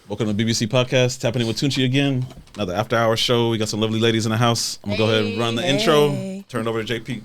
Welcome to the BBC Podcast, Tapping In with Tunchi again. Another after-hour show. We got some lovely ladies in the house. I'm going to go ahead and run the intro. Turn it over to JP.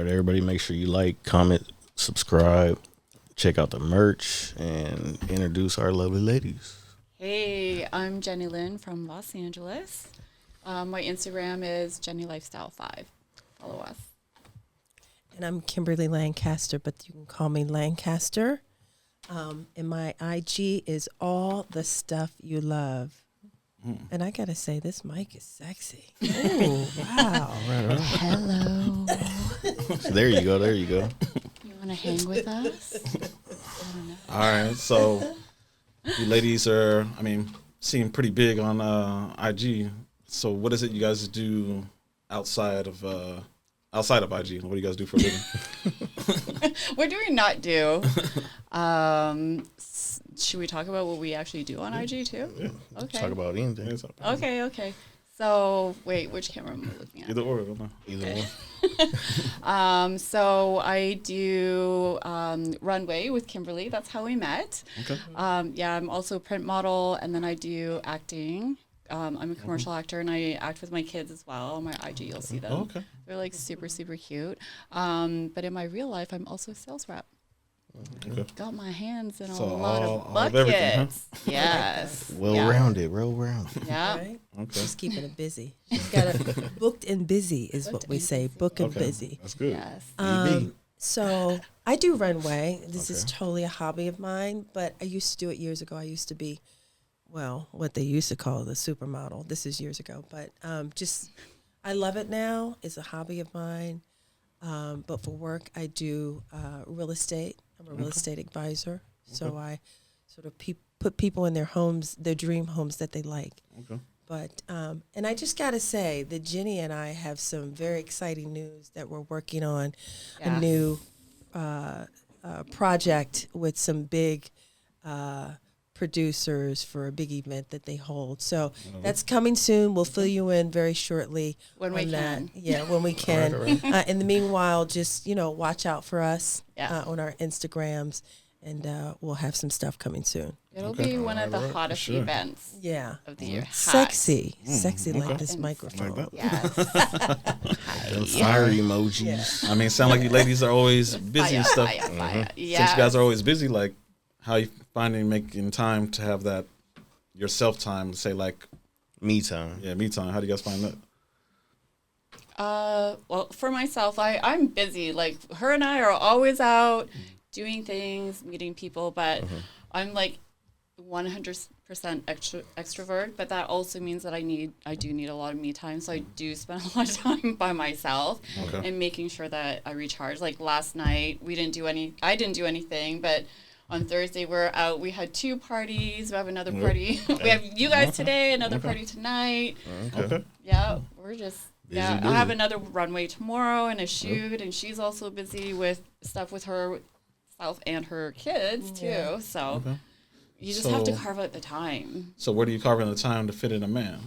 Everybody make sure you like, comment, subscribe, check out the merch, and introduce our lovely ladies. Hey, I'm Jenny Lynn from Los Angeles. My Instagram is JennyLifestyle5. Follow us. And I'm Kimberly Lancaster, but you can call me Lancaster. And my IG is all the stuff you love. And I gotta say, this mic is sexy. Oh, wow. Right. Hello. There you go. You want to hang with us? All right, so you ladies are, seem pretty big on IG. So what is it you guys do outside of IG? What do you guys do for a living? What do we not do? Should we talk about what we actually do on IG too? Yeah. Okay. Talk about anything. Okay. So, wait, which camera am I looking at? Either or, I don't know. Either one. So I do runway with Kimberly. That's how we met. Okay. I'm also a print model, and then I do acting. I'm a commercial actor, and I act with my kids as well. On my IG, you'll see them. Oh, okay. They're like super, super cute. But in my real life, I'm also a sales rep. Okay. Got my hands in So a lot all of of buckets. everything, Yes. Well-rounded. Yeah. Right? Okay. She's keeping it busy. She's got it booked and busy is what we say. Book and busy. That's good. Yes. So I do runway. This is Okay. totally a hobby of mine, but I used to do it years ago. I used to be, what they used to call the supermodel. This is years ago, but I love it now. It's a hobby of mine. But for work, I do real estate. I'm a real estate advisor. So I sort of put people in their homes, their dream homes that they like. Okay. But, and I just got to say that Jenny and I have some very exciting news that we're working on a new project with some big producers for a big event that they hold. So that's coming soon. We'll fill you in very shortly. When we can. Yeah, when we can. Right. In the meanwhile, just, watch out for us Yeah. on our Instagrams, and we'll have some stuff coming soon. It'll be one of the Alright, hottest sure. events Yeah. of the year. Hot. Sexy okay. like this And microphone. Like that. Yes. Them fire emojis. Yeah. Sound like you ladies are always busy and stuff. Fire. Since you guys are always busy, like, how you finding making time to have that yourself time, say like Me time. me time? How do you guys find that? Well, for myself, I'm busy. Like, her and I are always out doing things, meeting people, but I'm like 100% extrovert, but that also means that I do need a lot of me time. So I do spend a lot of time by myself and making sure that I recharge. Like last night, I didn't do anything, but on Thursday we're out. We had 2 parties. We have another party. We have you guys today, another party tonight. Okay. Yeah, we're just Busy. I have another runway tomorrow and a shoot, and she's also busy with stuff with herself and her kids too. Yeah. So you just have to carve out the time. So where do you carve in the time to fit in a man?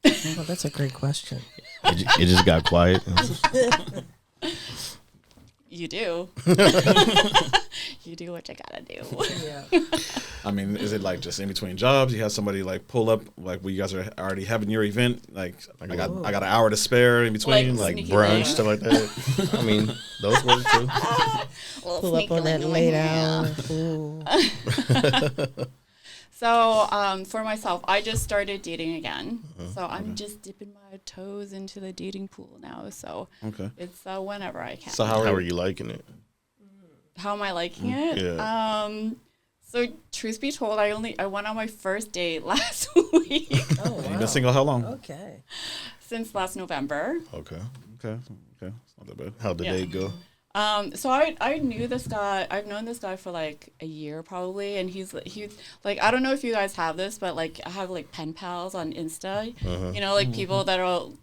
Well, that's a great question. It just got quiet. You do. You do what you gotta do. Yeah. I mean, is it like just in between jobs? You have somebody like pull up, like where you guys are already having your event. Like I got an hour to spare in between, Like like sneaky Brunch, link. stuff like that. I mean, those work too. Pull up on that late hour. Ooh. So for myself, I just started dating again. So I'm just dipping my toes into the dating pool now. So it's whenever I can. So How are you liking it? How am I liking it? Yeah. So truth be told, I went on my first date last week. Oh, wow. You've been single how long? Okay. Since last November. Okay. Okay. It's not that bad. How'd the date go? So I knew this guy. I've known this guy for like a year probably, and he's like I don't know if you guys have this, but like I have like pen pals on Insta. You know, like people that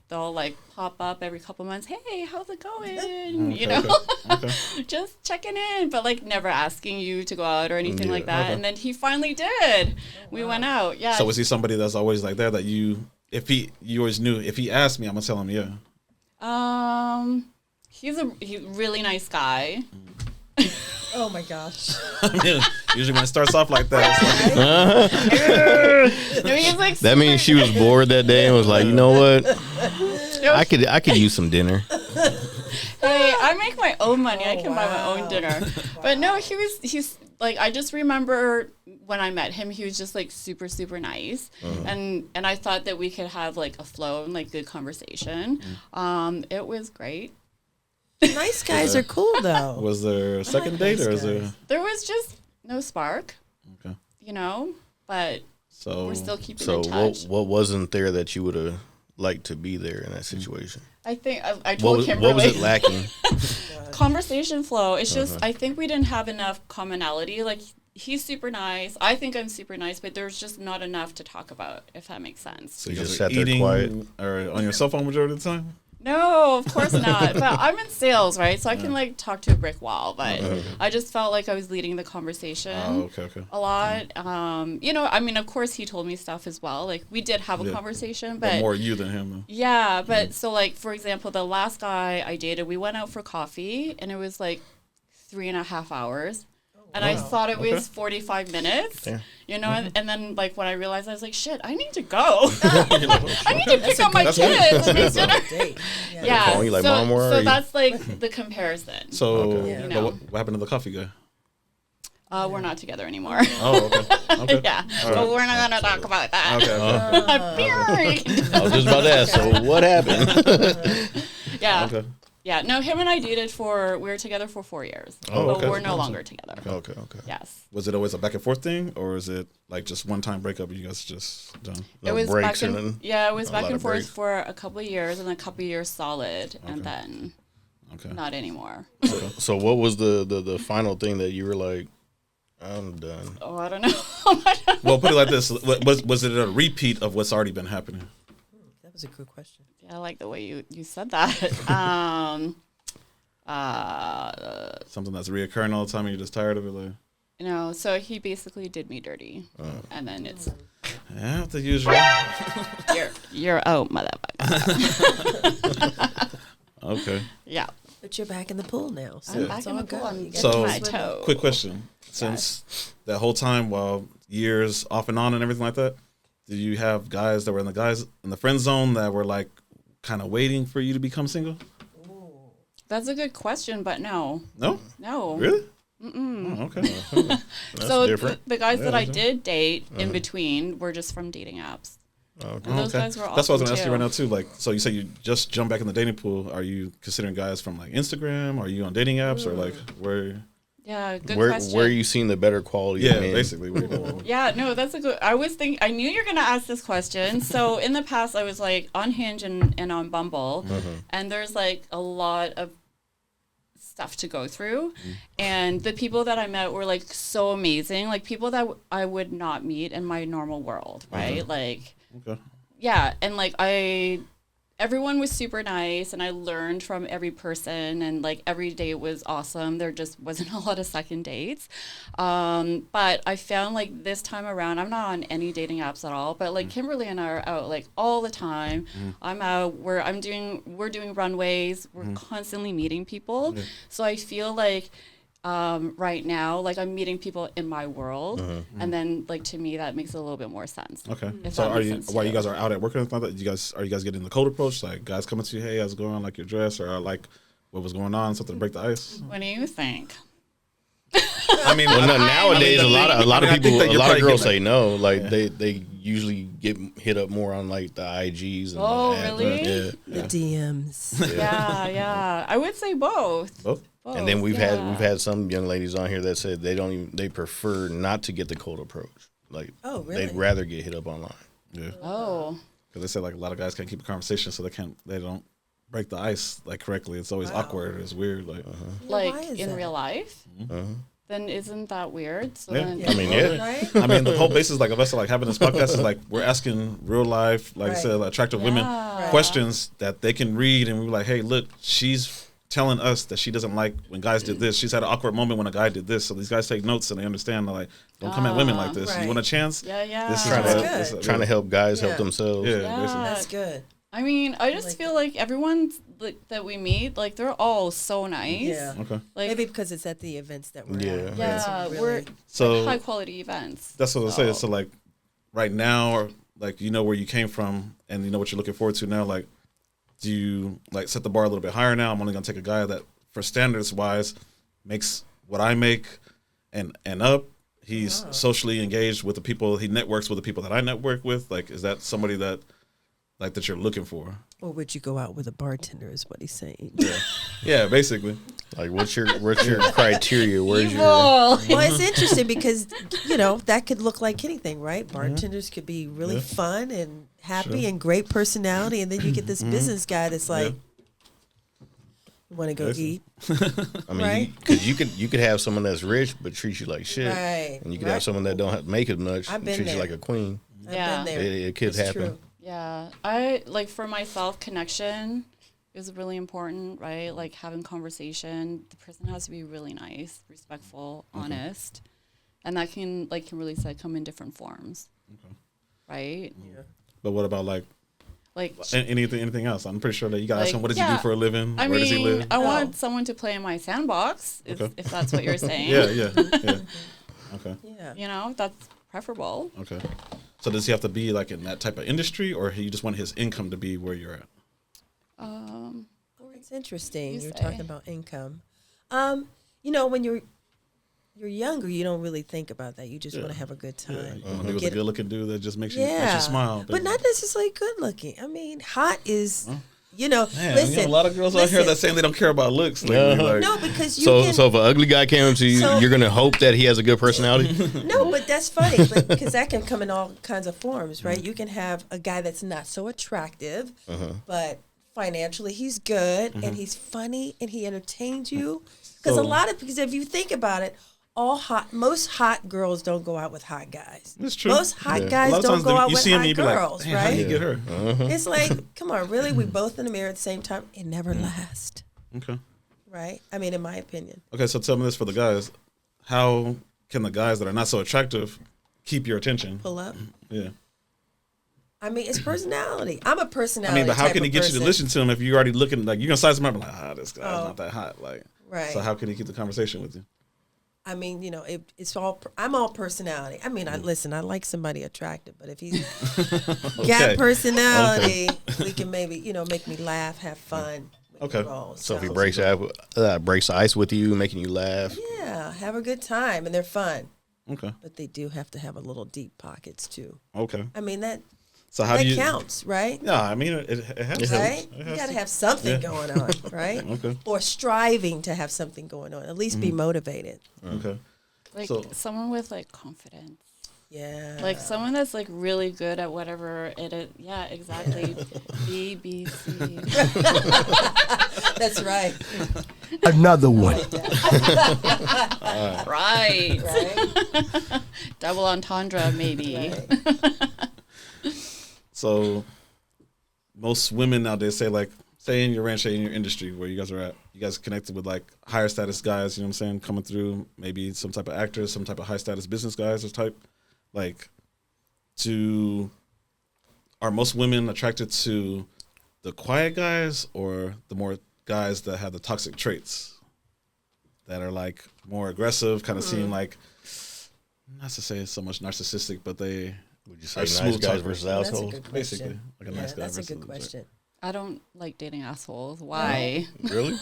they'll like pop up every couple months. Hey, how's it going? You know, Okay. just checking in, but like never asking you to go out or anything Yeah, like that. okay. And then he finally did. We went out. Yeah. So was he somebody that's always like that you always knew if he asked me, I'm gonna tell him yeah. He's a really nice guy. Oh my gosh. I mean, usually when it starts off like that, it's like, No, he's like That means she was bored that day and was like, you know what? I could use some dinner. Hey, I make my own money. I can buy my wow. own dinner. But no, he's like, I just remember when I met him, he was just like super, super nice. And I thought that we could have like a flow and like good conversation. It was great. Nice guys are cool though. was there a second date nice or is there? guys. There was just no spark, Okay. you know, but So we're still keeping So in touch. what wasn't there that you would have liked to be there in that situation? I think I told Kimberly. What was it lacking? Conversation flow. It's just, I think we didn't have enough commonality. Like, he's super nice. I think I'm super nice, but there's just not enough to talk about, if that makes sense. So You you just guys are sat there eating quiet? or on your cell phone majority of the time? No, of course not. But I'm in sales, right? So I can like talk to a brick wall. But I just felt like I was leading the conversation Oh, okay. a lot. You know, I mean, of course he told me stuff as well. Like we did have a Yeah. conversation, But but more you than him, though. yeah. But so like for example, the last guy I dated, we went out for coffee, and it was like 3.5 hours. And I thought it was 45 minutes, Yeah. you know, and then like when I realized, I was like, shit, I need to go. I need to pick up my That's good. kids and make dinner. Date. Yeah. Yeah, calling you like, so, "Mom, where are so you?" that's like the comparison. So Okay. Yeah. but You know. what happened to the coffee guy? We're not together anymore. Oh, okay. Okay. Yeah, but we're not gonna talk about that. Okay. I was just about to ask. So what happened? Yeah, Okay. yeah. No, him and I dated we were together for 4 years, Oh, but okay. we're no longer together. Okay. Yes, Was it always a back and forth thing, or is it like just one time breakup and you guys just done? No it was breaks back and and then yeah, it was a back lot and of forth breaks. for a couple of years, and a couple of years solid, and Okay. then Okay. not anymore. So what was the final thing that you were like, I'm done? Oh, I don't know. Well, put it like this: was it a repeat of what's already been happening? That was a good question. Yeah, I like the way you said that. Something that's reoccurring all the time, and you're just tired of it. Like, You know, so he basically did me dirty, and then it's yeah, the usual. you're out, motherfucker. Okay. Yeah, But you're back in the pool now. So I'm it's back in all the pool. good. I'm You getting So- my toe. Quick question: since that whole time, while years off and on and everything like that, did you have guys that were in the friend zone that were like kind of waiting for you to become single? That's a good question, but no, No, no. really. Oh, okay. That's So different. the guys that I that's did date in between were just from dating apps. Okay. Those guys were That's what I was awesome, gonna ask you too. right now too. Like, so you say you just jump back in the dating pool. Are you considering guys from like Instagram? Are you on dating apps or like where? Yeah, good Where question. are you seeing the better quality? Yeah, of men? basically. Where you- Yeah, no, that's a good. I knew you were gonna ask this question. So in the past, I was like on Hinge and on Bumble, and there's like a lot of stuff to go through, and the people that I met were like so amazing, like people that I would not meet in my normal world, right? Like, Okay. yeah, and like everyone was super nice, and I learned from every person, and like every date was awesome. There just wasn't a lot of second dates, but I found like this time around, I'm not on any dating apps at all, but like Kimberly and I are out like all the time. I'm out. We're doing runways. We're constantly meeting people, so I feel like right now, like I'm meeting people in my world, and then like to me that makes a little bit more sense. Okay. If So that are makes you sense to while you you. guys are out at work and stuff like that? Are you guys getting the cold approach? Like guys coming to you, hey, how's it going? Like your dress or like what was going on, something to break the ice? What do you think? I mean, Well, no, nowadays a lot of people, a lot of girls say like, no. Like they usually get hit up more on like the IGs. And Oh, the ads. really? Yeah. The DMs. Yeah. I would say both. both. And then we've yeah. had some young ladies on here that said they prefer not to get the cold approach. Like, Oh, really? they'd rather get hit up online. Yeah, Oh. because they said like a lot of guys can't keep a conversation, so they don't break the ice like correctly. It's always awkward. It's weird. Like, Like why is in that? real life? Then isn't that weird? So Yeah. then, I mean, yeah. Right? I mean, the whole basis like of us like having this podcast is like we're asking real life, like I Right. said, attractive women Yeah. questions that they can read, and we're like, hey, look, she's telling us that she doesn't like when guys did this. She's had an awkward moment when a guy did this. So these guys take notes and they understand. They're like, don't come at women like this. Right. You want a chance? Yeah. This is Trying what- to That's good. trying to help guys help Yeah. themselves. Yeah, Yeah. basically. That's good. I mean, I just like feel like everyone like, that we meet, like they're all so nice. Yeah. Okay. Like, Maybe because it's at the events that we're Yeah. at. yeah, That's we're really- So high quality events. that's what I say. So like right now, or like you know where you came from and you know what you're looking forward to now. Like, do you like set the bar a little bit higher now? I'm only gonna take a guy that, for standards wise, makes what I make and up. He's socially engaged with the people. He networks with the people that I network with. Like, is that somebody that like that you're looking for? Or would you go out with a bartender? Is what he's saying. Yeah, basically. Like, what's your criteria? Where's your Well, it's interesting because that could look like anything, right? Bartenders could be really fun and happy and great personality, and then you get this business guy that's like, want to go eat, I mean, right? because you could have someone that's rich but treats you like shit, Right, and you could right. have someone that don't make as much I've and been treats you there. like a queen. I've Yeah. been there. It could It's happen. true. Yeah, I like for myself, connection is really important, right? Like having conversation. The person has to be really nice, respectful, honest, and that can really come in different forms, right? But what about like Like, anything else? I'm pretty sure that you got to ask Like, him, what does he yeah. do for a living? I Where does he mean, live? I want someone to play in my sandbox, Okay. if that's what you're saying. Yeah. Okay. Yeah. You know, that's preferable. Okay. So does he have to be like in that type of industry, or you just want his income to be where you're at? It's interesting. You You're say. talking about income. When you're younger, you don't really think about that. You just want to have a good time. You want to be with a good looking dude that just makes you Yeah, smile. but not necessarily good looking. I mean, hot is, Man, listen. you know, a lot of girls out here that saying they don't care about looks. Lately, like, No, because you So can. so if an ugly guy came to you, So- you're gonna hope that he has a good personality. No, but that's funny because that can come in all kinds of forms, right? You can have a guy that's not so attractive, but financially he's good and he's funny and he entertains you. Because because if you think about it, most hot girls don't go out with hot guys. It's true. Most hot A guys lot of don't times go out you with see him hot and you be like, girls, "Damn, how do you right? get her? It's like, come on, really? We both in the mirror at the same time. It never lasts, Okay. right? I mean, in my opinion. Okay, so tell me this for the guys. How can the guys that are not so attractive keep your attention? Pull up. Yeah. I mean, it's personality. I'm a I personality. mean, but how type can he of get you to person. listen to him if you're already looking, like, you're going to size him up and like, this guy's not that hot. Like, Right. So how can he keep the conversation with you? I mean, it's all. I'm all personality. I mean, I like somebody attractive, but if he's got personality, we can maybe make me laugh, have fun. Okay. So if he breaks the ice with you, making you laugh. Yeah, have a good time, and they're fun. Okay. But they do have to have a little deep pockets too. Okay. I mean that So how do you? counts, right? Yeah, I mean it has Right? to. It You has got to to. have something going on, right? Okay. Or striving to have something going on. At least be motivated. Okay. Like So- someone with like confidence. Yeah. Like someone that's like really good at whatever it is. Yeah, exactly. B, B, C. That's right. Another one. Right. Right. Double entendre, maybe. Right. So most women nowadays say in your ranch, say in your industry where you guys are at, you guys connected with like higher status guys, you know what I'm saying, coming through, maybe some type of actors, some type of high status business guys or type, like are most women attracted to the quiet guys or the more guys that have the toxic traits that are like more aggressive, kind of seem like, not to say it's so much narcissistic, but they Would you are say nice smooth guys talkers. versus That's a assholes? good question. Basically, like a nice guy That's a versus good question. I don't like dating assholes. Why? Really?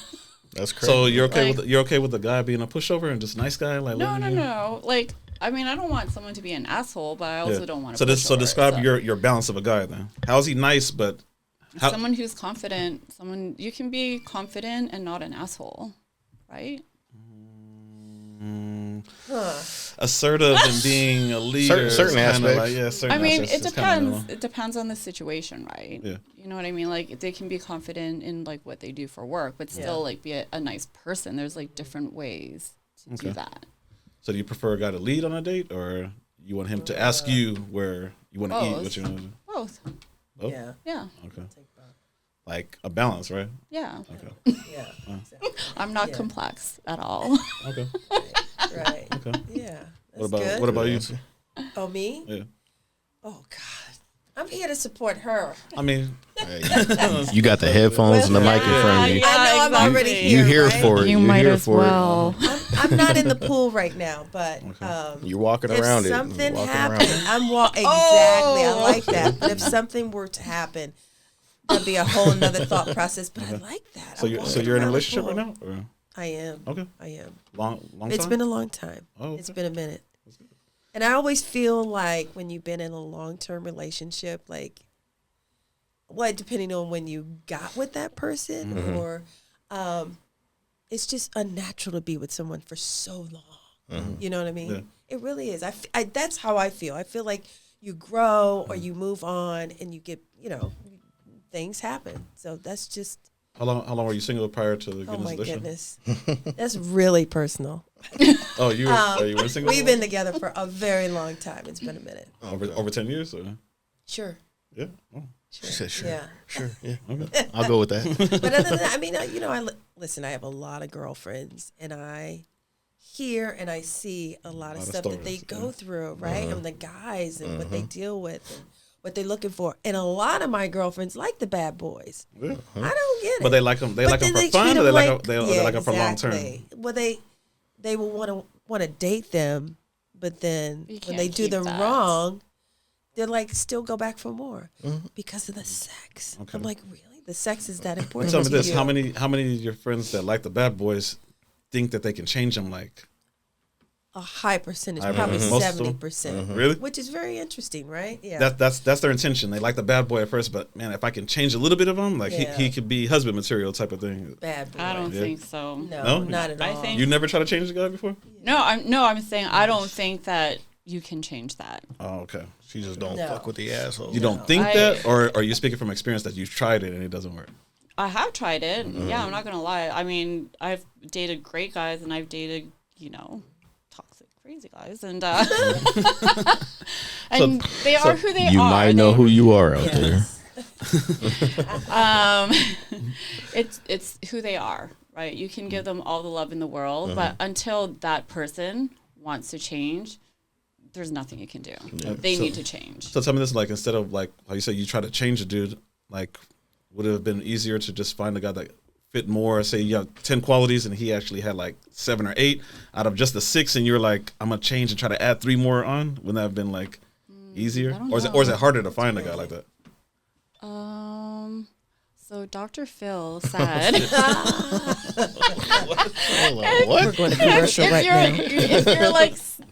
That's crazy. So you're okay Like- with the guy being a pushover and just a nice guy? Like No, letting no, you- no. Like, I mean, I don't want someone to be an asshole, but I also Yeah. don't want So to. so describe your balance of a guy then. How is he nice but how, someone who's confident. Someone you can be confident and not an asshole, right? assertive and being a leader? Certain is kinda aspects. Like, yeah, certain I mean, aspects. it It's kinda depends. mellow. It depends on the situation, right? Yeah. You know what I mean? Like they can be confident in like what they do for work, but still like be a nice person. There's like different ways to do that. So do you prefer a guy to lead on a date, or you want him to ask you where you want to eat? Both. What you want to do? Both. Oh, Yeah. Yeah. okay. Like a balance, right? Yeah. Okay. Yeah. I'm not Yeah. complex at all. Okay. Right. Okay. Yeah. What That's about good. what about you? Oh, me? Yeah. Oh, God. I'm here to support her. I mean, You got the headphones and the mic in front of you. Yeah, I know I'm exactly. already You here. here right? for it. You You're might here as for well. I'm not in the pool right now, but it. You're walking if around it. something You're walking happened, around it. exactly. I like that. But if something were to happen, that'd be a whole nother thought process. But I like that. so I'm you're walking in a around the relationship pool. right now, or I am. okay, I am. long It's time? been a long time. Oh, It's okay. been a minute. And I always feel like when you've been in a long-term relationship, like, well, depending on when you got with that person, Mm-hmm. or it's just unnatural to be with someone for so long. You know what I mean? Yeah. It really is. That's how I feel. I feel like you grow or you move on and you get, things happen. So that's just, How long were you single prior to getting oh my this edition? goodness. That's really personal. Oh, you were single. We've been together for a very long time. It's been a minute. over 10 years. Or? Sure. Yeah. Oh. She said, sure. Yeah. Sure. Yeah. I'll go with that. But other than that, I mean, listen, I have a lot of girlfriends, and I hear and I see a lot of stuff that they stories, go through, right? And the guys and what they deal with and what they're looking for. And a lot of my girlfriends like the bad boys. Yeah. I don't get it. But they like them. They But like them then for they treat fun, or they them like like- they like them for long term. exactly. Well, they will want to date them, but then You when can't they do keep them that. wrong, they're like still go back for more because of the sex. Okay. I'm like, really? The sex is that important? Tell me to this: you? how many of your friends that like the bad boys think that they can change them? Like, A high percentage, High probably percentage. Most of them? 70%. really? Which is very interesting, right? Yeah. That's their intention. They like the bad boy at first, but man, if I can change a little bit of him, like Yeah. he could be husband material type of thing. Bad boy. I don't Yeah. think so. No, No? not at all. I think- You never try to change the guy before? No, I'm saying I don't think that you can change that. Oh, okay. She just don't No. fuck with the asshole. You don't think I- that, or are you speaking from experience that you've tried it and it doesn't work? I have tried it. Yeah, I'm not gonna lie. I mean, I've dated great guys and I've dated, toxic, crazy guys, and and they are who they You are. might know They- who you are out there. It's who they are, right? You can give them all the love in the world, but until that person wants to change, there's nothing you can do. They So- need to change. So tell me this: like, instead of like how you say you try to change a dude, like, would it have been easier to just find a guy that fit more? Say you have 10 qualities and he actually had like 7 or 8 out of just the 6, and you're like, I'm gonna change and try to add 3 more on. Wouldn't that have been like easier, I don't or is know. it harder to find a guy like that? So Dr. Phil said, What? We're going to commercial right now.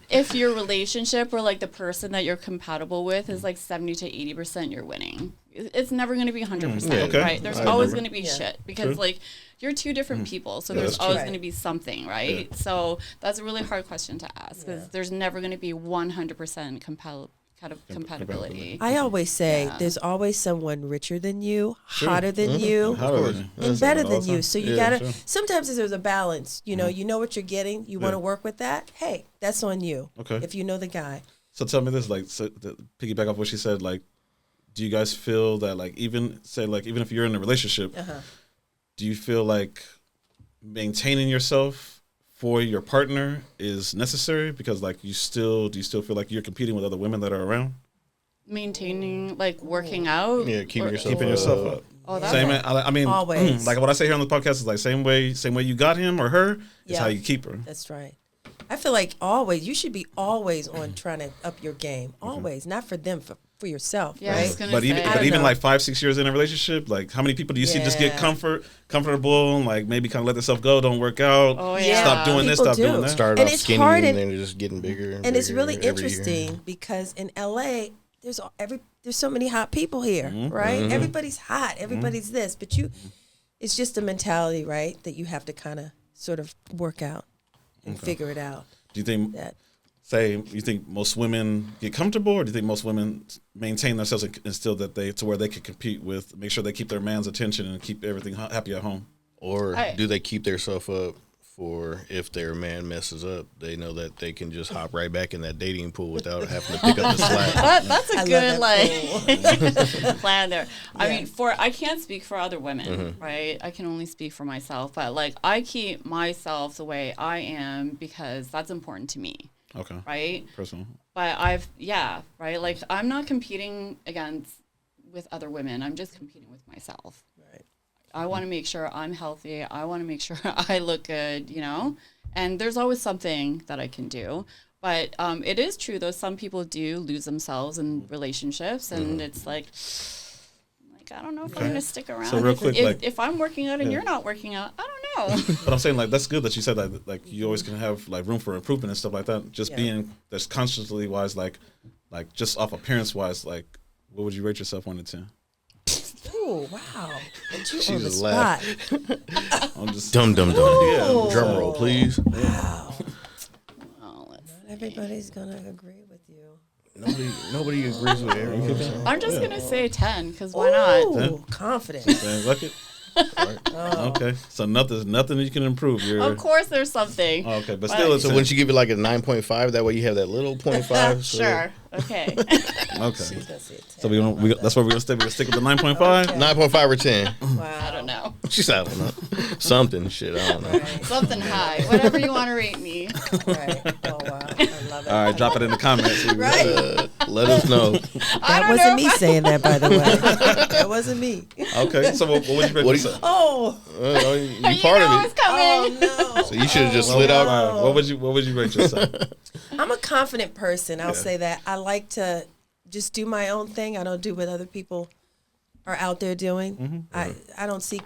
if your relationship or like the person that you're compatible with is like 70 to 80%, you're winning. It's never going to be 100%, okay. right? There's I always remember. going to be Yeah. shit because True. like you're two different people, so Yeah, there's that's true. always Right. going to be something, right? So that's a really hard question to ask because there's never going to be 100% compatibility. I always say Yeah. there's always someone richer than you, hotter than you, How do they? and better all the than you. time. So you Yeah, gotta. sure. Sometimes there's a balance. You know what you're getting. You want to work with that. Hey, that's on you. Okay. If you know the guy. So tell me this, like, piggyback off what she said, like, do you guys feel that, like, even if you're in a relationship, do you feel like maintaining yourself for your partner is necessary? Because, like, do you still feel like you're competing with other women that are around? Maintaining, like working out. Yeah, keeping or- yourself Keeping yourself up. Oh, that's Same. I mean, Always. like what I say here on the podcast is like same way you got him or her is Yeah. how you keep her. That's right. I feel like always you should be always on trying to up your game. Always, not for them, for yourself, Yeah, I right? was gonna But say. even know. like 5-6 years in a relationship, like how many people do you see just get Yeah. comfortable and like maybe kind of let themselves go, don't work out, Oh, yeah. stop doing this, People stop doing do. that. Start And off it's skinny hard and and- then they're just getting bigger. And it's really every year. interesting because in LA, there's so many hot people here, right? Everybody's hot, everybody's this, but it's just a mentality, right? That you have to kind of sort of work out and figure it out. Do you think That you think most women get comfortable, or do you think most women maintain themselves and still to where they can compete with, make sure they keep their man's attention and keep everything happy at home? Or do they keep themselves up for if their man messes up, they know that they can just hop right back in that dating pool without having to pick up the slack. That's a I good love like plan there. I Yeah. mean, I can't speak for other women, right? I can only speak for myself, but like I keep myself the way I am because that's important to me, Okay. right? Personal. But right? Like I'm not competing with other women. I'm just competing with myself. right. I want to make sure I'm healthy. I want to make sure I look good, and there's always something that I can do. But it is true, though, some people do lose themselves in relationships, and it's like, I don't know if I'm going to stick around. So real quick, if I'm working out and you're not working out, I don't know. But I'm saying, like, that's good that you said that, like, you always can have, like, room for improvement and stuff like that. Just Yeah. being, that's consciously wise, like, just off appearance wise, like, what would you rate yourself 1 to 10? Oh, wow. Put you She on the just spot. laughed. I'm just Dum dum dum. Ooh. Drum roll, please. Wow. Oh, let's Not everybody's going to agree with you. Nobody agrees with everything. I'm just going to say 10, because why not? Ooh, confidence. saying, like it. Okay, so nothing you can improve. Of course there's something. Okay, but still, it's So wouldn't you give it like a 9.5? That way you have that little 0.5. So Sure. Okay. okay. She's going to say 10. So that's where we're gonna stay. We're gonna stick with the 9.5. 9.5 or 10. Wow. I don't know. She said, I don't know. Something. Shit, I don't know. Right. Something high. Whatever you want to rate me. Right. Oh, wow. I love it. All right, drop it in the comments. Right. Let us know. I That don't wasn't know me if I- saying that, by the way. That wasn't me. Okay, so what would you rate What do you- yourself? Oh. You You part know of it's it. coming. Oh, no. So you should have just Well, slid all out. right, what would you rate yourself? I'm a confident person. I'll Yeah. say that. I like to just do my own thing. I don't do what other people are out there doing. I don't see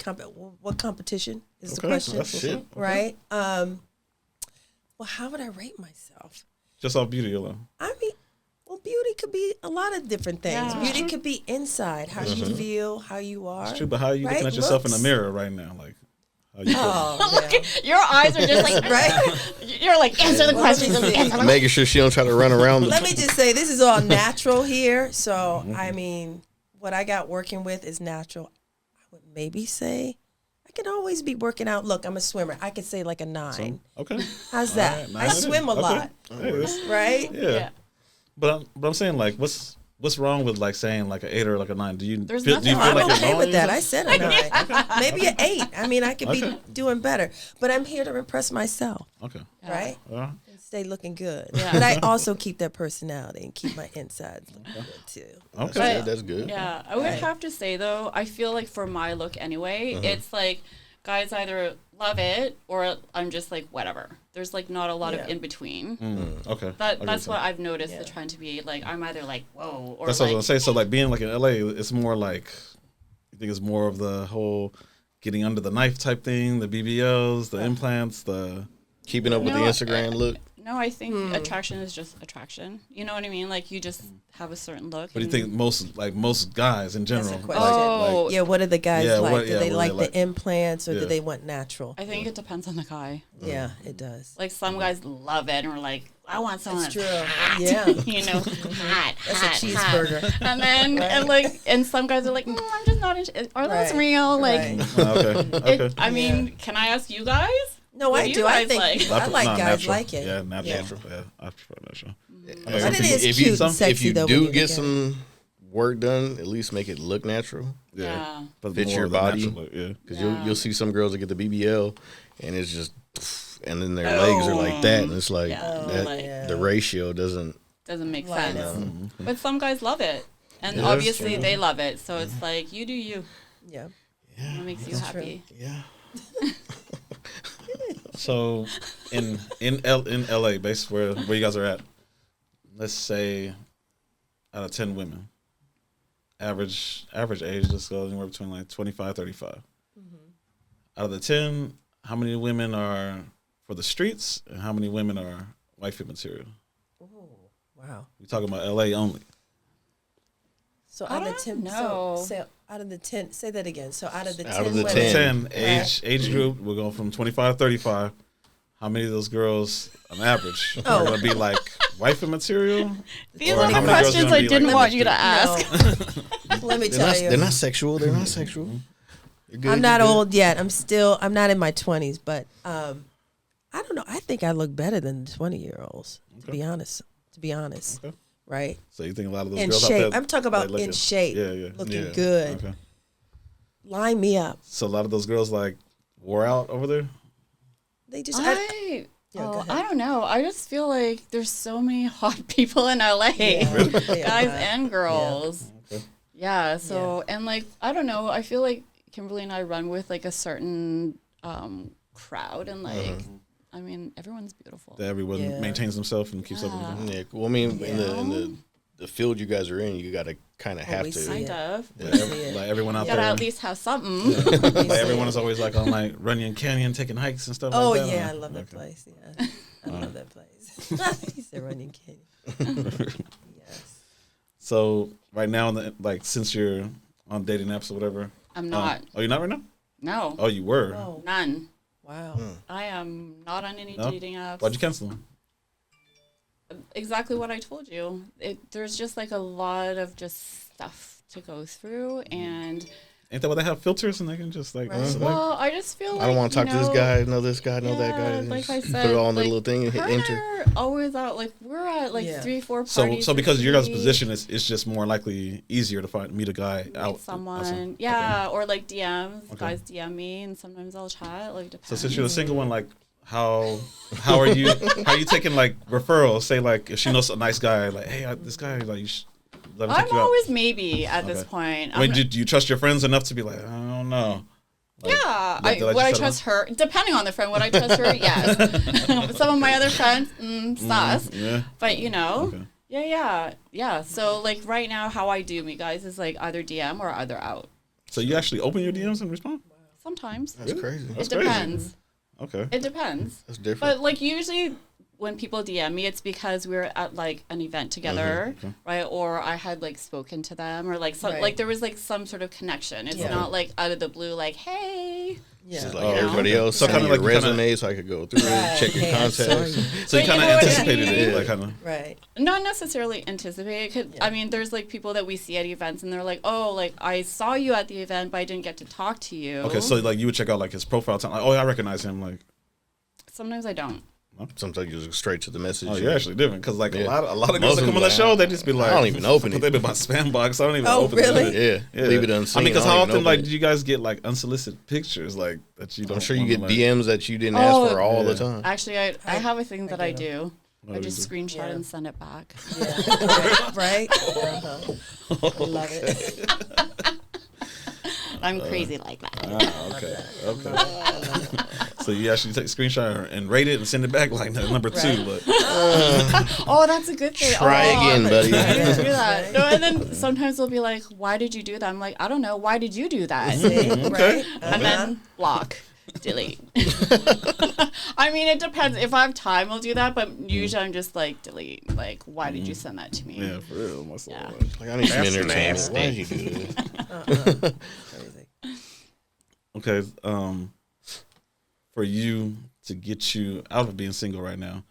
what competition is the Okay, question, that's shit. right? Well, how would I rate myself? Just off beauty alone. I mean, well, beauty could be a lot of different things. Yeah. Beauty could be inside, how you feel, how you are. It's true, but how are you looking Right? at yourself in the Looks. mirror right now? Like, how you Oh, yeah. Your eyes are just like, Right? you're like, answer the questions. Let me see. Making sure she don't try to run around. Let me just say, this is all natural here. So, I mean, what I got working with is natural. I would maybe say I can always be working out. Look, I'm a swimmer. I could say like a 9. Okay. How's that? All right, I 9 swim a okay. lot, Hey, that's- right? yeah. Yeah. But I'm saying, like, what's wrong with like saying like an 8 or like a 9? Do you There's feel, nothing do you wrong feel I'm like okay you're with that. wrong? I said a 9. Maybe an 8. I mean, I could Okay. be doing better. But I'm here to impress myself, Okay. right? Uh, And stay looking good. Yeah. But I also keep that personality and keep my insides looking good, too. okay. That's good. Yeah, I would have to say though, I feel like for my look anyway, it's like guys either love it or I'm just like whatever. There's like not a lot Yeah. of in between. Okay. That's what I've noticed Yeah. the trend to be. Like I'm either like whoa or That's what I like was gonna say. So like being like in LA, it's more like you think it's more of the whole getting under the knife type thing, the BBLs, the implants, the Keeping up with the No, Instagram look. no, I think attraction is just attraction. You know what I mean? Like you just have a certain look. what do you think most guys in general? That's a question. Oh, Yeah, what do the guys Yeah, like? what- Do yeah, they what like do they the implants or Yeah. do they want natural? I think it depends on the guy. Yeah, it does. Like some guys love it and we're like, I want someone That's that's true. hot. Yeah. You know, hot. That's hot, a cheeseburger. hot. And then and some guys are like, I'm just not interested. Are those Right, real? Like, right. Okay. Okay. I mean, can I ask you guys? No, What I do you do. I guys think like? I like No, guys natural. like it. Yeah, natural. Yeah, I prefer natural. But it is if cute you, and sexy if you though. when do look get at it. some work done, at least make it look natural. Yeah. But Fits more your of the body. natural look, yeah. Because Yeah. you'll see some girls that get the BBL, and it's just, and then their legs are like that, and it's like Yeah. that. Like- Yeah. The ratio doesn't. Doesn't make Like, sense. But some guys love it. And Yeah, obviously that's they love it. So it's like, you do you. Yeah. What makes you happy? Yeah. So in LA, based where you guys are at, let's say out of 10 women, average age, let's go anywhere between like 25, 35. Out of the 10, how many women are for the streets and how many women are wifey material? Oh, wow. We talking about LA only. So I out of the don't 10, know. so out of the 10, say that again. So out of the 10 Out of the women, 10. Age group, we're going from 25 to 35. How many of those girls, on average, are going to be like wifey material? These Or are how the many girls questions gonna I be didn't like want that? you to ask. No. Let me They're tell not, you. they're not sexual. They're not sexual. You're good, I'm not you're good. old yet. I'm not in my 20s, but I don't know. I think I look better than the 20-year-olds, to be honest. Okay. Right? So you think a lot of those In girls shape. out there, I'm talking about they looking- in shape. Yeah. Looking Yeah. good. Okay. Line me up. So a lot of those girls like wore out over there? They just Yeah, go ahead. I don't know. I just feel like there's so many hot people in LA, Yeah. guys Yeah. and girls. Okay. Yeah. So and like I don't know. I feel like Kimberly and I run with like a certain crowd, and like I mean everyone's beautiful. That everyone Yeah. maintains themselves and keeps up with them. Yeah. Well, I mean, in the field you guys are in, you got to kind of have we to. see Kind it. of. Like everyone out You gotta there. at least have something. Like everyone is always like on like Runyon Canyon taking hikes and stuff Oh, like that. yeah. or- I love that Okay. place. Yeah. I love that place. He said Running Canyon. Yes. So right now, like since you're on dating apps or whatever. I'm not. Oh, you're not right now? No. Oh, you were. Oh, None. wow. I am not on any No? dating apps. Why'd you cancel them? Exactly what I told you. There's just like a lot of just stuff to go through, and Ain't that why they have filters and they can just like Right. select? well, I just feel like I don't want to talk you to this know, guy, know this guy, know that guy. yeah, like I Just said, put it all in the like, little thing and hit her and enter. I are always out. Like we're at like Yeah. 3-4 So parties. because a your guys' week, position is it's just more likely easier to meet a guy meet out. someone, outside. yeah, or like DMs. Okay. Guys DM me, and sometimes I'll chat. Like So depends. since you're the single one, like how are you taking like referrals? Say like if she knows a nice guy, like hey, this guy like you should let him take I'm you out. always maybe at this Okay. point. I mean, do you trust your friends enough to be like I don't know? Like, Yeah, let you would I settle? trust her? Depending on the friend, would I trust her? Yes. Some of my other friends, sus. Yeah. But you know, Okay. yeah. So like right now, how I do meet guys is like either DM or either out. So you actually open your DMs and respond? Sometimes That's crazy. That's it crazy. depends. Okay. It depends. That's different. But like usually when people DM me, it's because we're at like an event together, Okay. right? Or I had like spoken to them, or like some Right. like there was like some sort of connection. It's Yeah. not like out of the blue, like hey. Yeah. Just like Oh, everybody okay. else, So send me kinda your like you kinda- resume so I could go through Right. it, check your Hey, I saw contacts. you. So you But kind you of know what I anticipated it, mean? like kind of. Right. Not necessarily anticipate. I mean, there's like people that we see at events, and they're like, "Oh, like I saw you at the event, but I didn't get to talk to you." Okay, so like you would check out like his profile, time, like, oh, I recognize him. Like, sometimes I don't. Sometimes you just go straight to the message. oh, you're actually different because like Yeah. a lot of Most girls that of come on them the show, like, they just be like, I don't even open it. They be my spam box. I don't even Oh, open really? it. Yeah, leave it unseen. I mean, because don't how even often open like it. do you guys get like unsolicited pictures like that you don't? I'm sure you get wanna, like, DMs that you didn't ask for all the Yeah. time. Actually, I have a thing that I get 'em. do. What I do you just do? screenshot Yeah. and send it back. Yeah. right? Uh-huh. I love it. I'm crazy like that. Ah, okay. So you actually take a screenshot and rate it and send it back like number two. But Oh, that's a good thing. Try again, buddy. I didn't do that. No, and then sometimes they'll be like, "Why did you do that?" I'm like, "I don't know. Why did you do that?" See? Okay. Right? And then block, delete. I mean, it depends. If I have time, I'll do that. But usually, I'm just like delete. Like, why did you send that to me? yeah, for real, my soul. Yeah. Like I need some That's entertainment. nasty. Why did you do this? Crazy. Okay, for you to get you out of being single right now,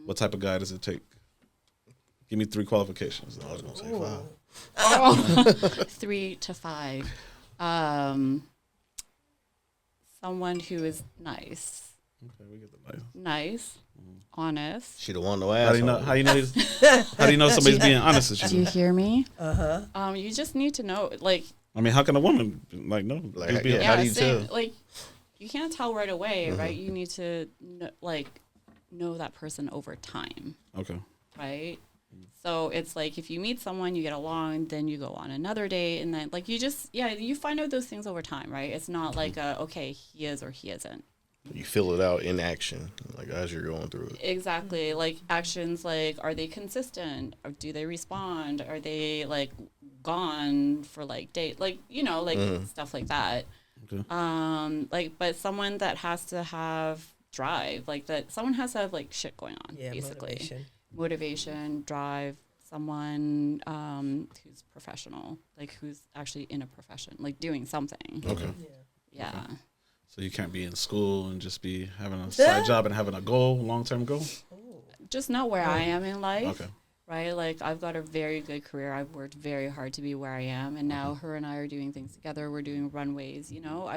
what type of guy does it take? Give me 3 qualifications. I was gonna say 5. Oh, 3 to 5. Someone who is nice, Okay, we get the nice. nice, honest. She the one to How do ask. you know? How do you know somebody's being honest with Do you you? hear me? Uh-huh. You just need to know, like, I mean, how can a woman like no? Like, just be yeah. honest? How do you same, tell? like, you can't tell right away, right? You need to know that person over time, Okay. right? So it's like if you meet someone, you get along, then you go on another date, and then like you find out those things over time, right? It's not like okay, he is or he isn't. You fill it out in action, like as you're going through it. Exactly. Like actions, like are they consistent? Or do they respond? Are they like gone for like date, like, you know, like stuff like that. Okay. Like, but someone that has to have drive, like that, someone has to have like shit going on, Yeah, basically. motivation. Drive, someone who's professional, like who's actually in a profession, like doing something. Okay. Yeah. Okay. So you can't be in school and just be having a side job and having a goal, long-term goal? Just know where I am in life. Okay. Right? Like I've got a very good career. I've worked very hard to be where I am, and now her and I are doing things together. We're doing runways, you know.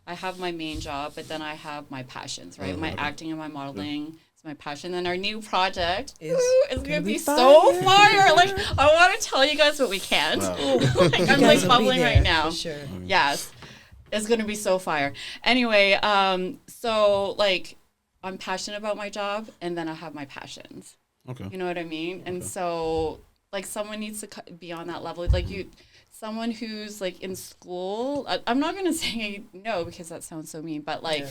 I have my main job, but then I have my passions, right? My acting and my modeling is my passion. And our new project is going to be so fire. Like I want to tell you guys, but we can't. Wow. Like I'm like bubbling right now. For sure. Yes. It's going to be so fire. Anyway, so like I'm passionate about my job, and then I have my passions. Okay. You know what I mean? And so like someone needs to be on that level. Like someone who's like in school, I'm not going to say no because that sounds so mean, but like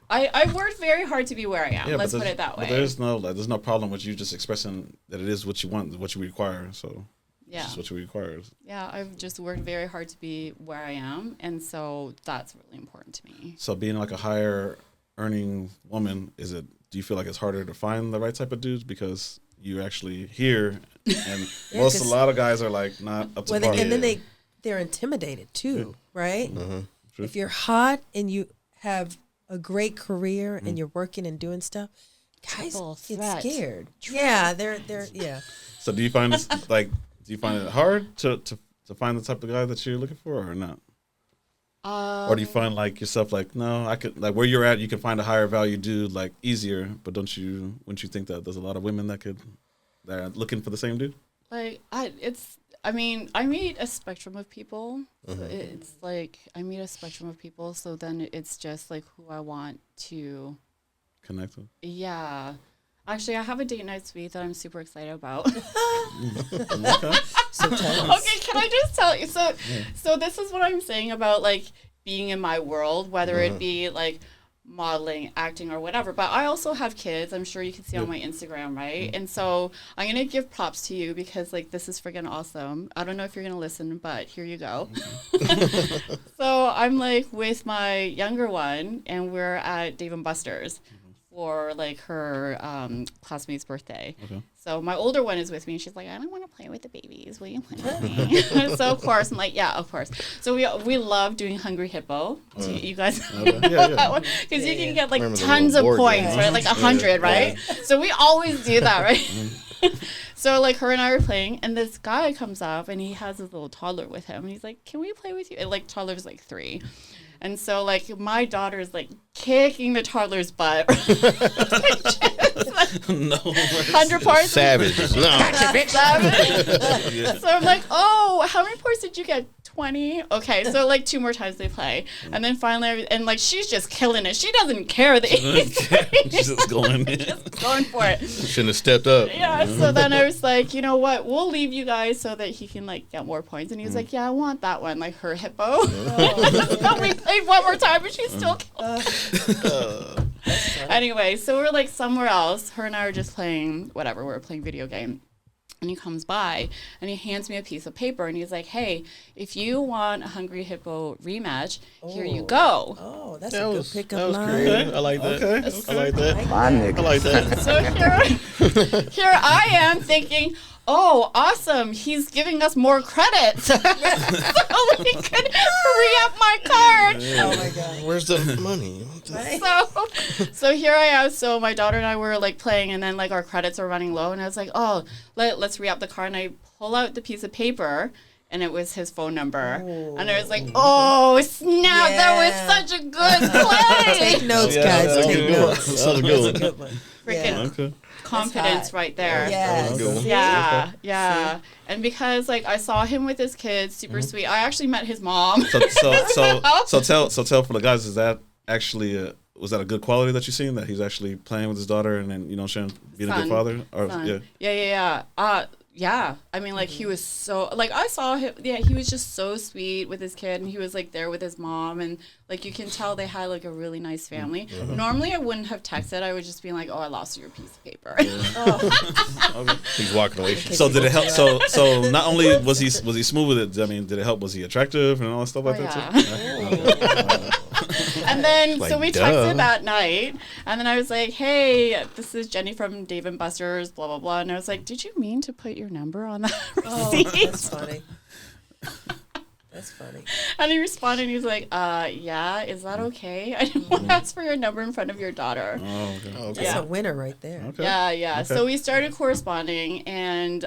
I've worked very hard to be where I am. Let's put it that way. But there's no problem with you just expressing that it is what you want, what you require. So Yeah. This is what you require. Yeah, I've just worked very hard to be where I am, and so that's really important to me. So being like a higher earning woman, do you feel like it's harder to find the right type of dudes because you're actually here and a lot of guys are like not up to par. And then they're intimidated too, right? True. If you're hot and you have a great career and you're working and doing stuff, guys get scared. Yeah, they're yeah. So do you find this it hard to find the type of guy that you're looking for or not? Or do you find like yourself like, no, I could like where you're at, you can find a higher value dude like easier, but wouldn't you think that there's a lot of women that are looking for the same dude? Like I meet a spectrum of people. So it's like I meet a spectrum of people, so then it's just like who I want to connect with. Yeah. Actually, I have a date night suite that I'm super excited about. Okay. So tell us. Okay, can I just tell you? So this is what I'm saying about like being in my world, whether it be like modeling, acting, or whatever. But I also have kids. I'm sure you can see on my Instagram, right? And so I'm gonna give props to you because like this is freaking awesome. I don't know if you're gonna listen, but here you go. So I'm like with my younger one, and we're at Dave & Buster's for like her classmate's birthday. Okay. So my older one is with me, and she's like, I don't want to play with the babies. Will you play with me? So of course, I'm like, yeah, of course. So we love doing Hungry Hippo. Do you guys know that one? Because you can get like tons of points, right? Like 100, right? So we always do that, right? So like her and I were playing, and this guy comes up, and he has his little toddler with him, and he's like, can we play with you? And like toddler's like 3. And so, like, my daughter's, like, kicking the toddler's butt. No. 100 points. Savage. No. Savage. So I'm like, oh, how many points did you get? 20? Okay, so, like, 2 more times they play. And then finally, and, like, she's just killing it. She doesn't care that She's just going in. Just going for it. Shouldn't have stepped up. Yeah, so then I was like, you know what? We'll leave you guys so that he can, like, get more points. And he was like, yeah, I want that one, like, her hippo. So we played one more time, and she's still killing Anyway, so we're, like, somewhere else. Her and I are just playing, whatever, we're playing video game. And he comes by, and he hands me a piece of paper, and he's like, hey, if you want a Hungry Hippo rematch, here you go. Oh, that's a good pickup line. Creative. I like that. Okay. I like that. My I like that. So here I am thinking, oh, awesome, he's giving us more credit. So we can re-up my card. Oh my God. Where's the money? So here I am. So my daughter and I were like playing, and then like our credits are running low, and I was like, oh, let's re-up the card. And I pull out the piece of paper, and it was his phone number. Oh. And I was like, oh, snap, that was such a good play. Take notes, guys. Take notes. That was good. That's a good one. Freaking Okay. confidence right there. Yes. Yeah. And because like I saw him with his kids, super sweet. I actually met his mom. So tell for the guys, is that actually was that a good quality that you seen, that he's actually playing with his daughter and then being a good father? Or Son. Yeah. Yeah, I mean, like, he was so, like, I saw him, yeah, he was just so sweet with his kid, and he was, like, there with his mom, and, like, you can tell they had, like, a really nice family. Normally, I wouldn't have texted. I would just be like, oh, I lost your piece of paper. He's walking away. So did it help? So not only was he smooth with it, I mean, did it help? Was he attractive and all that stuff like that too? And then, Like, so we duh. texted that night, and then I was like, hey, this is Jenny from Dave & Buster's, blah, blah, blah. And I was like, did you mean to put your number on that Oh, receipt? that's funny. That's funny. And he responded, and he was like, yeah, is that okay? I didn't want to ask for your number in front of your daughter. Oh, okay. That's Yeah. a winner right there. Okay. Yeah. Okay. So we started corresponding, and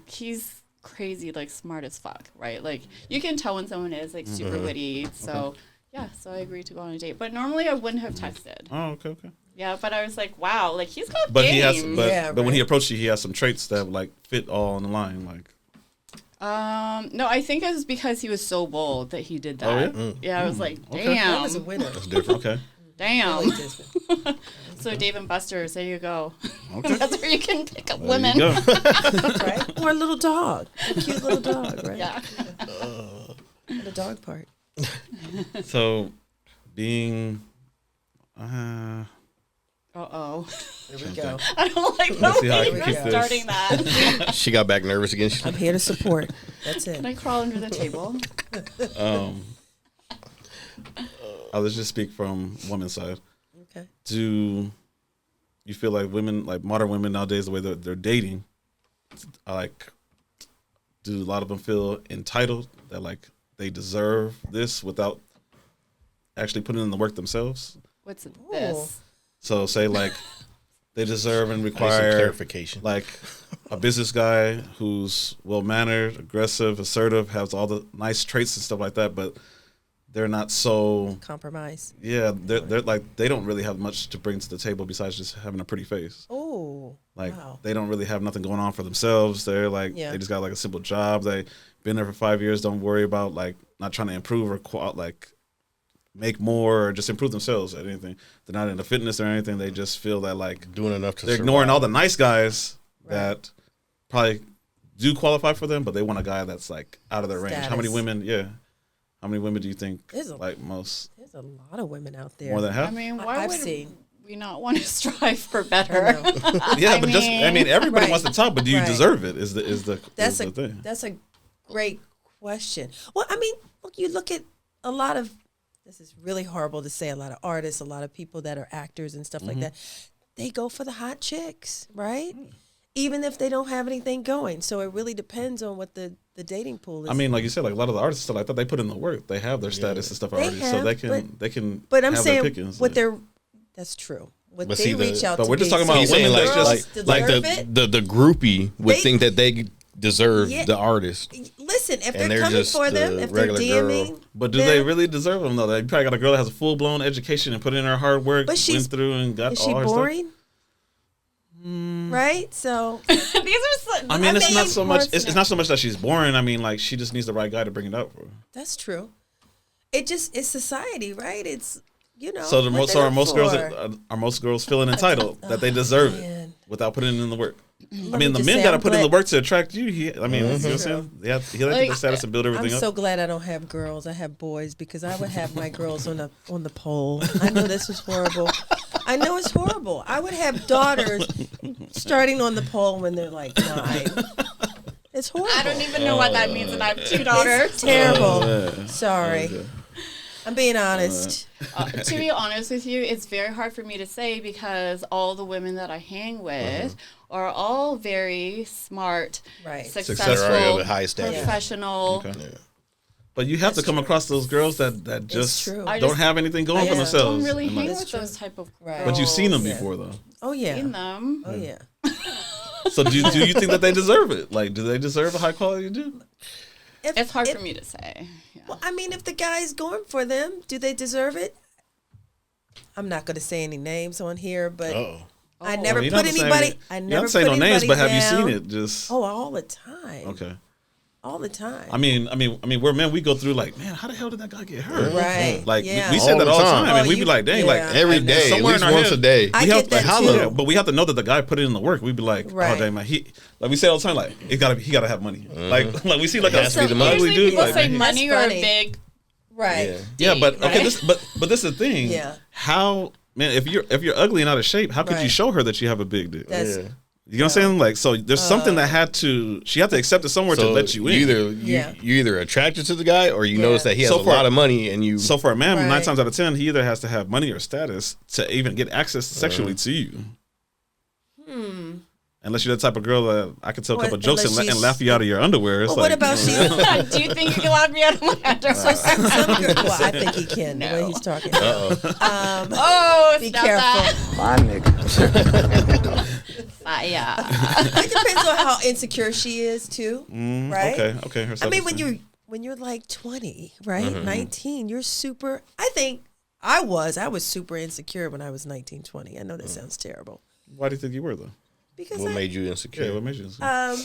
he's crazy, like, smart as fuck, right? Like, you can tell when someone is, like, super witty. So, yeah, so I agreed to go on a date. But normally I wouldn't have texted. Oh, okay. Yeah, but I was like, wow, like, he's got But game. he has, Yeah, but when he right. approached you, he has some traits that like fit all on the line. Like, No, I think it was because he was so bold that he did that. Oh, Yeah, I was like, Okay. damn. That was a winner. It's different. okay, Damn. Really different. So Dave and Buster's, there you go. okay. That's where you can pick up There women. you go. Right? Or a little dog. A cute little dog, right? Yeah. The dog part. So, being, Uh-oh. There we go. I don't like the Let's see how I way can you're keep this. starting that. She got back nervous again. She's I'm like, here to support. That's Can it. I crawl under the table? I'll just speak from women's side. Okay. Do you feel like women, like modern women nowadays, the way they're dating, like, do a lot of them feel entitled that like they deserve this without actually putting in the work themselves? What's this? So say like they deserve and I need some require clarification. like a business guy who's well mannered, aggressive, assertive, has all the nice traits and stuff like that, but they're not so Compromise. they're like they don't really have much to bring to the table besides just having a pretty face. Oh. Like wow. they don't really have nothing going on for themselves. They're like Yeah. they just got like a simple job. They been there for 5 years. Don't worry about like not trying to improve or like make more or just improve themselves at anything. They're not into fitness or anything. They just feel that like Doing enough to they're survive. ignoring all the nice guys Right. that probably do qualify for them, but they want a guy that's like out of their range. How many Status. women? Yeah. How many women do you think There's a- like most? There's a lot of women out there. More than half? I mean, why I've would seen. we not want to strive for I better? know. Yeah, I but just I mean everybody Right. wants the top, but do you Right. deserve it? Is the That's the a thing. that's a great question. Well, I mean, look, you look at a lot of this is really horrible to say. A lot of artists, a lot of people that are actors and stuff like that, they go for the hot chicks, right? Even if they don't have anything going. So it really depends on what the dating pool is. I mean, like you said, like a lot of the artists stuff like that, they put in the work. They have their status and stuff They already, so have, they can. but I'm have saying their pickings. what they're that's true. What But they see, reach out but to we're just be. talking about He's women saying that's like just like deserve the groupie would They- think that they deserve Yeah. the artist. Listen, if And they're they're coming just for them, the if they're regular DMing, girl. But do them, they really deserve them though? They probably got a girl that has a full blown education and put in her hard work, But she's- went through and got is she all her boring? Right? So These are so, I mean, it's mean, not so much. more It's not so much that she's boring. I mean, like she just needs the right guy to bring it out for her. that's true. It's society, right? It's So the what most they are look most girls for. are most girls feeling entitled that they deserve it man. without putting in the work. I Let mean, me the just men say, got to I'm put in the glad- work to attract you. You know what I'm saying? He had to Like, get the status and build I'm everything so up. glad I don't have girls. I have boys because I would have my girls on the pole. I know this is horrible. I know it's horrible. I would have daughters starting on the pole when they're like 9. It's horrible. I don't even know what that means, and I have 2 daughters. It's terrible. Yeah. Sorry. Okay. I'm being honest. To be honest with you, it's very hard for me to say because all the women that I hang with are all very smart, Right. They're successful, already of a high status. professional. Okay. But you have to come across those girls that just true. I don't just- have anything going I for just themselves. Don't really and hang like- with true. those type of Right. girls. but you've seen them Yeah. before though. Oh yeah. Seen them. Oh yeah. So do you think that they deserve it? Like, do they deserve a high quality dude? It's hard if- for me to say. Yeah. Well, I mean, if the guy's going for them, do they deserve it? I'm not going to say any names on here, but Oh, I never You put don't have to say anybody. any- I you don't never have to say put no names, anybody but have you down. seen it? Just Oh, all the time. okay. all the time. I mean, we're men. We go through like, man, how the hell did that guy get hurt? Right. Like Yeah. we say that all the time, Oh, and we be like, dang, like every day, at somewhere in least our once head, a day. I we get have, that like, too. yeah, but we have to know that the guy put it in the work. We'd be like, Right. oh dang, man, he like we say all the time, like he gotta have money. Like we see like It has to be the money. ugly Usually dude. people Like, say man, money or That's a funny. big. Right. yeah, but okay, right? but this is the thing. Yeah. How, man, if you're ugly and out of shape, how could you Right. show her that you have a big dick? That's You know what I'm saying? Like, so there's something that she had to accept it somewhere to let you in. You either attracted to the guy or you Yeah. notice that he has So a for- lot of money and you. So for a man, Right. 9 times out of 10, he either has to have money or status to even get access sexually to you. Unless you're the type of girl that I can tell a Well, couple jokes unless and she's- laugh you out of your underwear. It's Well, like, what about she? Do you think you can laugh me out of my underwear? Some girl, well, I think he can the way he's talking. Oh, Be stop careful. My nigga. That. Fire. It depends on how insecure she is too, right? Okay. Her I mean, self-esteem. when you're like 20, right? 19, you're super. I think I was super insecure when I was 19, 20. I know that sounds terrible Why do you think you were though? because What made you Yeah, insecure? what made you? oh,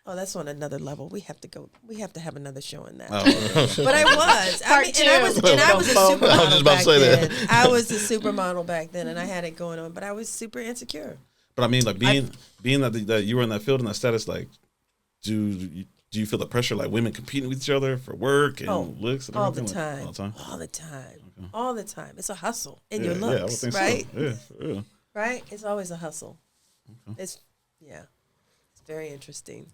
that's on another level. We have to have another show on that. Oh, okay. But I was. Part and I was a supermodel I was just about to back say that. then. I was a supermodel back then, and I had it going on. But I was super insecure. But I mean, like being that you were in that field and that status, like, do you feel the pressure, like women competing with each other for work and looks and all the everything? time. All the time. All the time. All the time. It's a hustle in Yeah, your yeah, I would looks, think right? so. Yeah. Right? It's always a hustle. It's very interesting.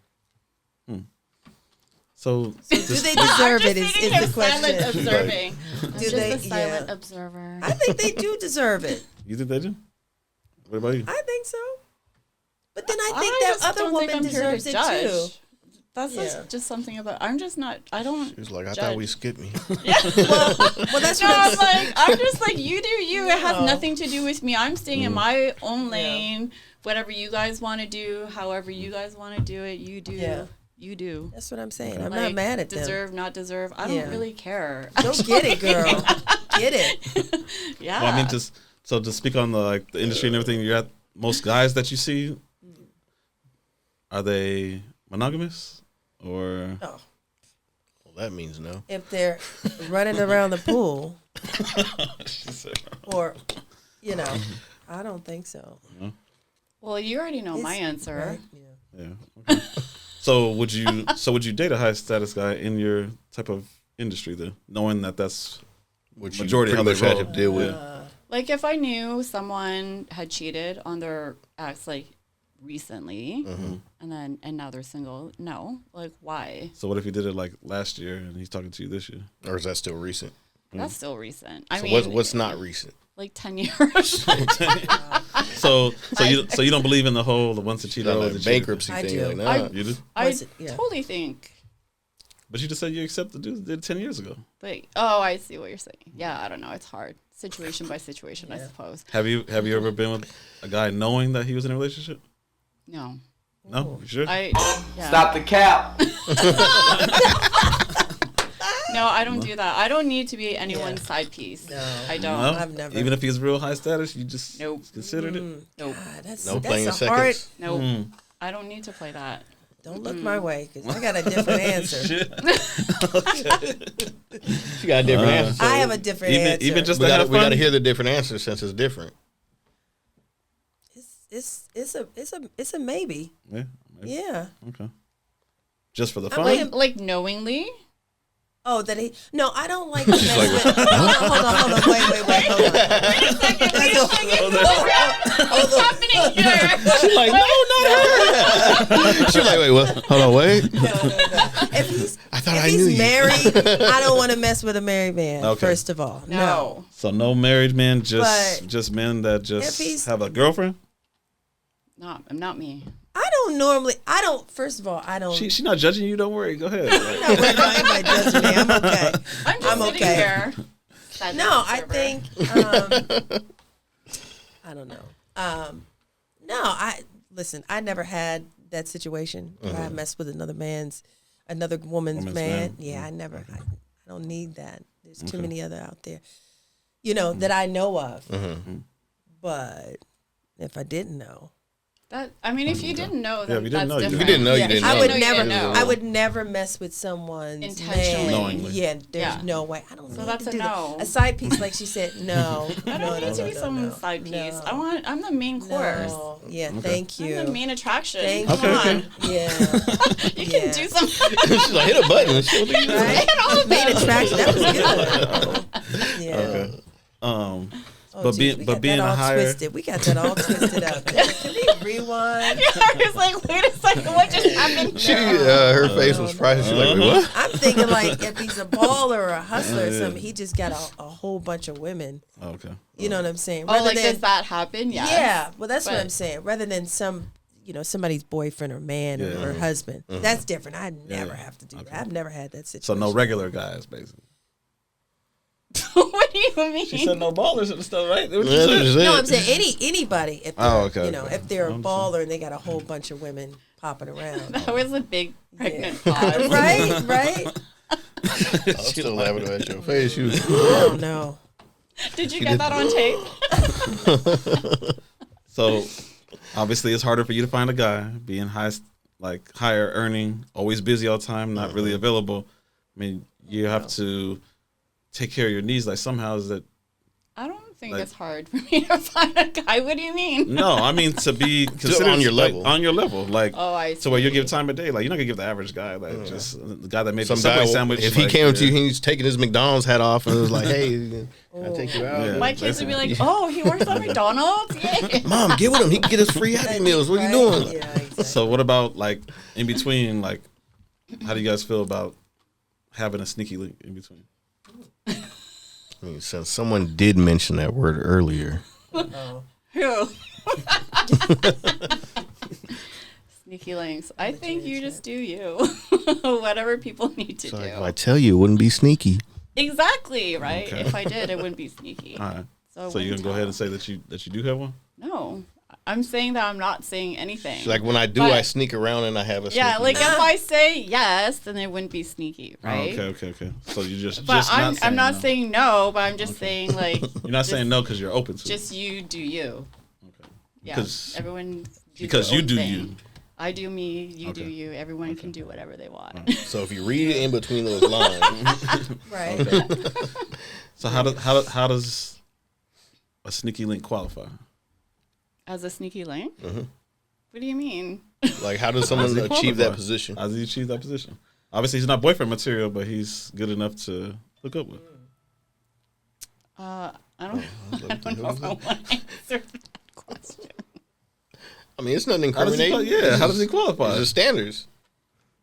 So Do they deserve it? Is Sitting the here silent question? observing. I'm Do just they- a silent yeah. observer. I think they do deserve it. you think they do? What about you? I think so. But then I I think just that other don't think woman I'm here to deserves it judge. too. That's Yeah. just something about. I'm just not. I don't. He was like, I judge. thought we skipped me. Well, that's No, what I'm like, I'm just like, you do you. It has No. nothing to do with me. I'm staying in my own lane. Whatever you guys want to do, however you guys want to do it, you do. Yeah. You do. That's what I'm saying. I'm Like, not mad at them. deserve, not deserve. I Yeah. don't really care. Don't get it, girl. Get it. Yeah. Well, I mean, to speak on the industry and everything, you're at most guys that you see. Are they monogamous or? Oh, Well, that means no. if they're running around the pool, or, I don't think so. Well, you already know my It's- answer. right, yeah. Yeah. Okay. So would you date a high status guy in your type of industry then, knowing that that's Which Majority you how pretty they much had roll. to deal with. Like if I knew someone had cheated on their ex like recently, and now they're single, no. Like why? so what if he did it like last year and he's talking to you this year? Or is that still recent? That's still recent. I So mean, what's not recent? like 10 years. So you don't believe in the whole the once a cheater That always a like cheater? bankruptcy I thing. do. Like, nah. I- You do? I Was it- yeah. totally think. But you just said you accept the dude did 10 years ago. But I see what you're saying. Yeah, I don't know. It's hard, situation by situation, I suppose. Have you ever been with a guy knowing that he was in a relationship? No, No, you sure? yeah. Stop the cap. No, I don't do that. I don't need to be anyone's side piece. No. I don't. No? I've never. Even if he's real high status, you just Nope. considered it. Nope. God, that's No playing a hard. seconds. Nope. I don't need to play that. Don't look my way because I got a different answer. She got a different answer. So I have a different answer. Even just we to got have fun. to hear the different answer since it's different. It's a maybe. Yeah. maybe. Yeah. Okay. Just for the I fun. like- Like knowingly. Oh, that he. No, I don't like to mess with. Hold on. Wait. Hold on. What's happening here? She's like, no, not her. She's like, wait, what? Hold on, wait. No. If I thought if I knew he's you. married, I don't want to mess with a married man. Okay. First of all, no. So no married men, But just men that if just he's- have a girlfriend. Not me. I don't. First of all, I don't. She's not judging you. Don't worry. Go ahead. I'm not worried about anybody judging me. I'm okay. I'm just sitting okay. here. Silent No, I observer. think. I don't know. No, listen. I never had that situation where I messed with another woman's man. man. Yeah, I never. I don't need that. There's too many other out there, that I know of. But if I didn't know, That I mean, if you didn't know, Yeah, then if you didn't that's know, you different. didn't know, you Yeah, didn't I know. would You never. didn't know. I would never mess with someone's Intentionally. man. Knowingly. Yeah, there's Yeah. no way. I don't. So need that's to a do that. no. A side piece, like she said, no. I don't need to be someone's side piece. I'm the main course. No. Yeah, thank you. I'm the main attraction. Thank Come you. on. Yeah. You can do something. She's like, hit a button. She'll do you. Right? Main attraction. That was good. Yeah. Okay. Oh, But geez, being- we but got being that a all higher- twisted. We got that all twisted up. Can we rewind? I was like, wait a second, what just happened? She, her face was priceless. She's like, wait, what? I'm thinking like if he's a baller or a hustler or something, he just got a whole bunch of women. Okay. You know what I'm saying? Oh, Rather like than, does that happen? Yes. yeah. Well, that's what But- I'm saying. Rather than somebody's boyfriend or man or husband. That's different. I never have to do that. I've never had that So situation. no regular guys, basically. What do you mean? She said no ballers and stuff, right? What you That's said? what she said. No, I'm saying anybody. If they're, okay, okay. if they're a I understand. baller and they got a whole bunch of women popping around. That was a big pregnant pause. Right? I'm still laughing at your face. You, I don't know. Did you get that on tape? So obviously it's harder for you to find a guy being higher earning, always busy all the time, not really available. I mean, you have to take care of your needs. Like somehow is that I don't think Like- it's hard for me to find a guy. What do you mean? no? I mean to be considered on your like, level. on your level, like Oh, I so where you see. give time of day. Like you're not gonna give the average guy, like just the guy that made some the Subway guy, sandwich. if he like, came to yeah. you, he's taking his McDonald's hat off and was like, hey, I'll take you out. Yeah. My kids would be like, "Oh, he works at McDonald's." Yeah. Mom, get with him. He can get us free Happy Meals. What are you Right? doing? Yeah, exactly. So what about like in between? Like, how do you guys feel about having a sneaky link in between? I mean, since someone did mention that word earlier, Who? Sneaky links. I think you just do you. Whatever people need to so do. if I tell you, it wouldn't be sneaky. Exactly, right? Okay. If I did, it wouldn't be sneaky. All right. So, So you're gonna go ahead and say that you do have one? No. I'm saying that I'm not saying anything. Like when I do, But- I sneak around and I have a yeah, sneaky like link. if I say yes, then it wouldn't be sneaky, Oh, right? okay. So you just But I'm not no. saying no, but I'm just saying like You're not saying no because you're open to it. just you do you. Okay. Yeah. Because- Everyone do because their you own do thing. you. I do me, you do Okay. you. Everyone can do whatever they want. So if you read it in between those lines, Right. So how does a sneaky link qualify? As a sneaky link? Mm-hmm. What do you mean? like how does someone How's he achieve that qualify? position? How does he achieve that position? Obviously, he's not boyfriend material, but he's good enough to hook up with. I don't know if I want to answer that question. I mean, it's nothing How does he incriminating. how does he qualify? There's standards.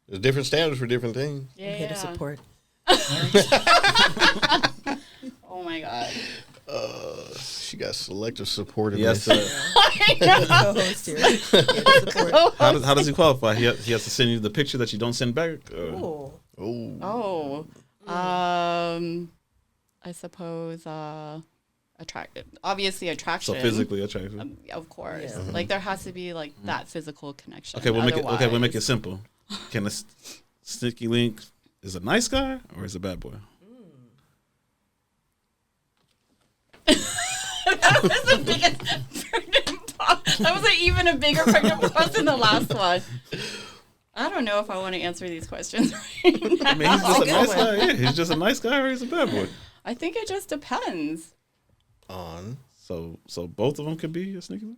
There's different standards for different things. Yeah. I'm here to support. Oh my god. She got selective support. He has to, Co-host here. Here to support. how does he qualify? He has to send you the picture that you don't send back. Or? Ooh. Oh, I suppose obviously attraction. So physically attractive. Of course. Yeah. Like there has to be like that physical connection. Okay, we'll make it Otherwise- simple. Can a sneaky link is a nice guy or is a bad boy? That was the biggest pregnant pause. That was even a bigger pregnant pause than the last one. I don't know if I want to answer these questions right now. I mean, he's just a good nice one. guy. Yeah, he's just a nice guy or he's a bad boy. I think it just depends. on. So both of them could be a sneaky link.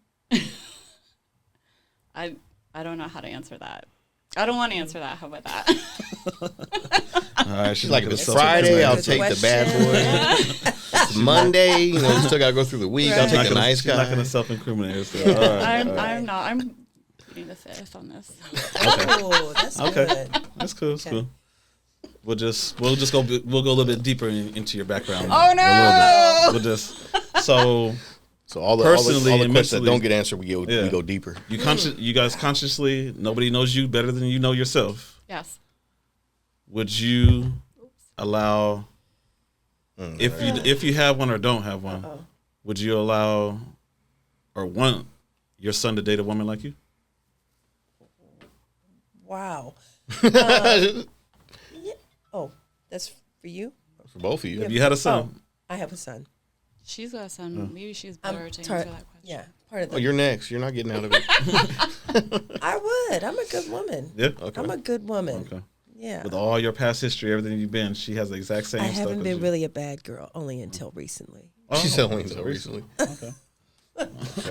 I don't know how to answer that. I don't want to answer that. How about that? All right, She's like, if looking it's at Friday, I'll Good take the question. bad boy. It's Monday, you know, still got to go through the week. I'll Right. take the nice She's not guy. going to self-incriminate herself. All right, all right. I'm not. I'm pleading the fifth on this. Oh, that's Okay. good. That's cool. That's cool. We'll go a little bit deeper into your background. Oh, no! A little bit. We'll just so So all the Personally all the and questions that mentally- don't get answered, we Yeah. go deeper. you guys consciously, nobody knows you better than you know yourself. Yes. Would you allow if you have one or don't have one? Would you allow or want your son to date a woman like you? Wow. Oh, that's for you? For both of you. If you had a son, I have a son. She's got some. Maybe she's I'm better to tar- answer that question. Yeah, part of Oh, the. you're next. You're not getting out of it. I would. I'm a good woman. Yeah. Okay. I'm a good woman. Okay. Yeah. With all your past history, everything you've been, she has the exact same I stuff. haven't as been you. really a bad girl, only until recently. She's only until recently. Okay.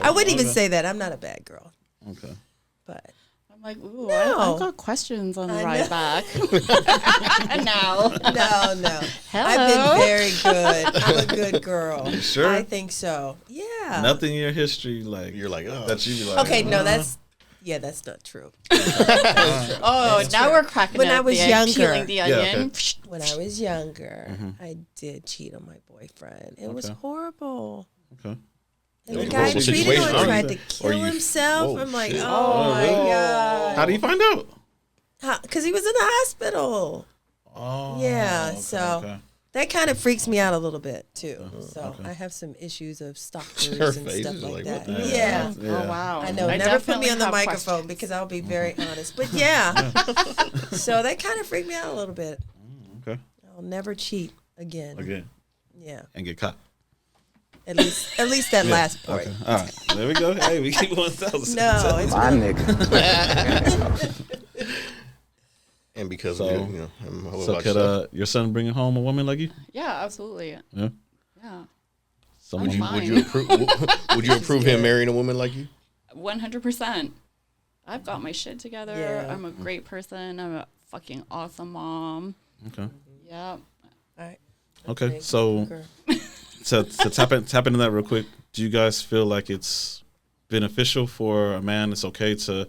I wouldn't even say that. I'm not a bad girl. Okay. But I'm like, ooh, No. I've got questions on the I ride know. back. And now. no. Hello. I've been very good. I'm a good girl. You sure? I think so. Yeah. Nothing in your history like You're like, oh. that you be like. Okay, no, that's not true. Oh, now we're cracking When up I was the, younger. peeling the Yeah, onion. okay. When I was younger, I did cheat on my boyfriend. It was Okay. horrible. Okay. And It the was a guy horrible treated situation, him and huh? tried to Or kill you- himself. whoa, I'm like, shit. oh my really? God. How do you find out? Because he was in the hospital. Oh. Yeah, okay, so okay. that kind of freaks me out a little bit too. So okay. I have some issues of stalkers Her and face stuff is like like, that. what the hell? Yeah. Oh, wow. I know. Never put me definitely on the have microphone questions. because I'll be very honest. But yeah. So that kind of freaked me out a little bit. Okay. I'll never cheat again. Again. Yeah. And get caught. At least that last part. Okay. All right. There we go. Hey, we keep going. No, it's My nigga. And because So- of you, what So about could yourself? your son bring home a woman like you? Yeah, absolutely. Yeah. Yeah. Someone I'm fine. Would you approve? Would you approve him marrying a woman like you? 100%. I've got my shit together. Yeah. I'm a great person. I'm a fucking awesome mom. Okay. Yeah. All right. Okay. So to tap into that real quick, do you guys feel like it's beneficial for a man? It's okay to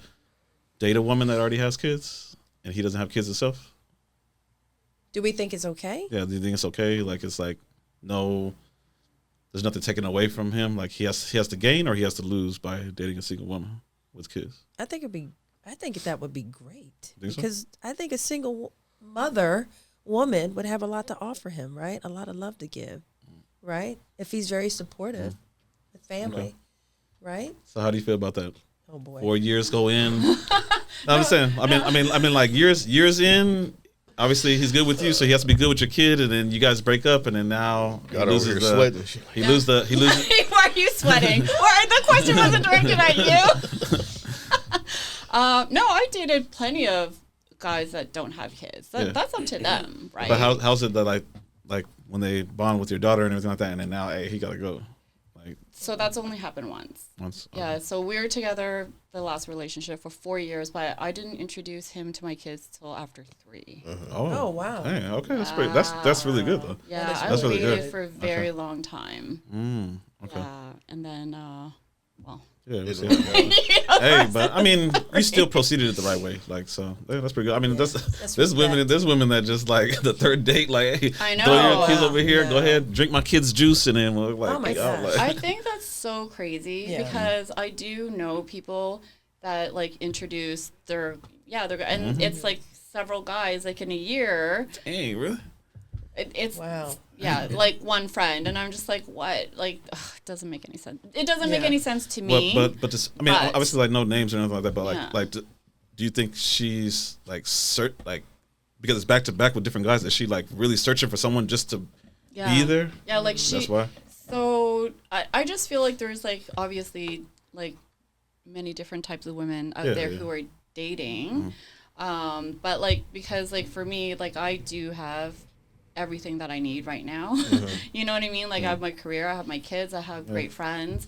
date a woman that already has kids and he doesn't have kids himself? Do we think it's okay? Yeah. Do you think it's okay? Like it's like no, there's nothing taken away from him. Like he has to gain or he has to lose by dating a single woman with kids. I think that would be great Think so? because I think a single woman would have a lot to offer him, right? A lot of love to give, right? If he's very supportive with family, Okay. right? So how do you feel about that? Oh boy. 4 years go in. No, I'm saying. I mean, like years in. Obviously, he's good with you, so he has to be good with your kid, and then you guys break up, and then now he Got over loses here the. sweating. She like, He loses. Why are you sweating? The question wasn't directed at you. No, I dated plenty of guys that don't have kids. Yeah. That's up to them, right? But how's it that like when they bond with your daughter and everything like that, and then now hey, he gotta go, like So that's only happened once. once. Yeah, so we were together the last relationship for 4 years, but I didn't introduce him to my kids till after 3. Oh, wow. Dang, okay, that's pretty. That's really good though. Yeah, That is I That's really waited good. for a very long time. Okay. Yeah, and then, well, Yeah. Is yeah. it- Hey, but I mean, you still proceeded it the right way, like so. Yeah, that's pretty good. I mean, there's women that just like the third date, like, hey, I throw your know. kids over here, No. go ahead, drink my kids' juice, and then we'll like, Oh my pick out, gosh. like- I think that's so crazy Yeah. because I do know people that like introduce their and Mm-hmm. it's like several guys like in a year. Dang, really? It's Wow. yeah, like one friend, and I'm just like, what? Like, it doesn't make any sense. It doesn't make Yeah. any sense to me. But this, I mean, But- obviously, like no names or anything like that. But Yeah. like, do you think she's like because it's back to back with different guys? Is she like really searching for someone just to yeah. be there? Yeah, like she. That's why. So I just feel like there's like obviously like many different types of women out Yeah, there yeah. who are dating, but like because like for me like I do have everything that I need right now. You know what I mean? Like I have my career, I have my kids, I have great friends.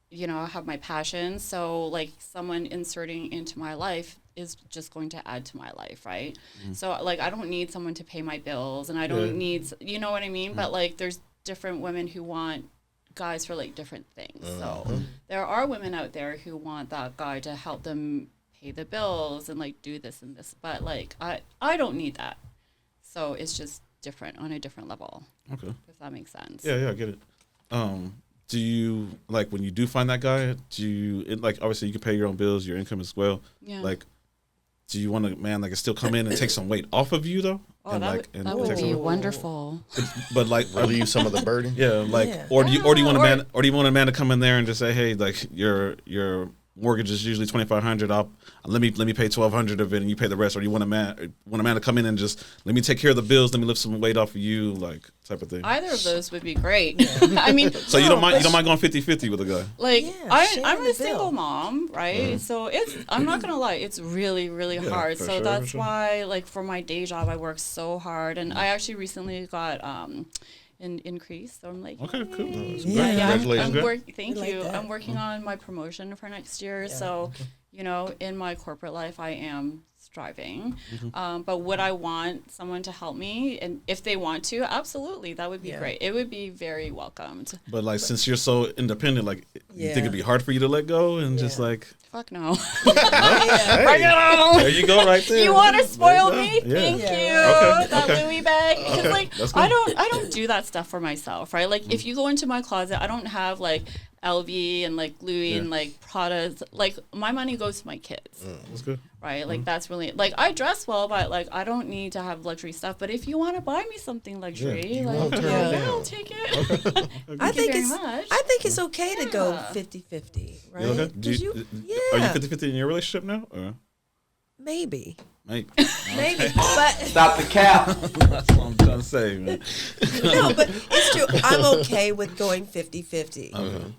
You know, I have my passions. So like someone inserting into my life is just going to add to my life, right? So like I don't need someone to pay my bills, and I don't Yeah. need, you know what I mean? But like there's different women who want guys for like different things. So there are women out there who want that guy to help them pay the bills and like do this and this, but like I don't need that. So it's just different on a different level. Okay. If that makes sense. Yeah, I get it. Do you like when you do find that guy? Like obviously you can pay your own bills, your income as well. Yeah. Like, do you want a man that can still come in and take some weight off of you though? Oh, and that like would, that would take be some, wonderful. but like relieve some of the burden. yeah, like Yeah. or do you want a Or- man to come in there and just say, hey, like you're mortgage is usually $2,500. Let me pay $1,200 of it, and you pay the rest. Or you want a man to come in and just let me take care of the bills. Let me lift some weight off of you, like type of thing. Either of those would be great. I mean, So you don't mind going 50-50 with a guy? like sharing I'm the a single bill. mom, right? So I'm not gonna lie, it's really really hard. for So sure, that's for sure. why, like, for my day job, I work so hard, and I actually recently got an increase. So I'm like, Okay, cool. yay. Yeah. Congratulations. Thank We like you. that. I'm working on my promotion for next year. So, you know, in my corporate life, I am striving. But would I want someone to help me? And if they want to, absolutely, that would be great. It would be very welcomed. But like, since you're so independent, like, you think it'd be hard for you to let go and just like, Fuck no. hey, Bring it on. there you go, right there. You want to spoil There me? you go. Thank you. Okay, That okay. Louis bag. Because Okay, like that's I good. don't do that stuff for myself, right? Like if you go into my closet, I don't have like LV and like Louis and like Prada. Like my money goes to my kids. That's good. Right, like that's really like I dress well, but like I don't need to have luxury stuff. But if you want to buy me something luxury, like I'll take it. I think very it's much. I think it's okay to go 50-50, right? You okay? 'Cause you- Are you 50-50 in your relationship now? Or? maybe, Mate, maybe, but Stop the cap. that's what I'm trying to say, man. no, but it's true. I'm okay with going 50-50.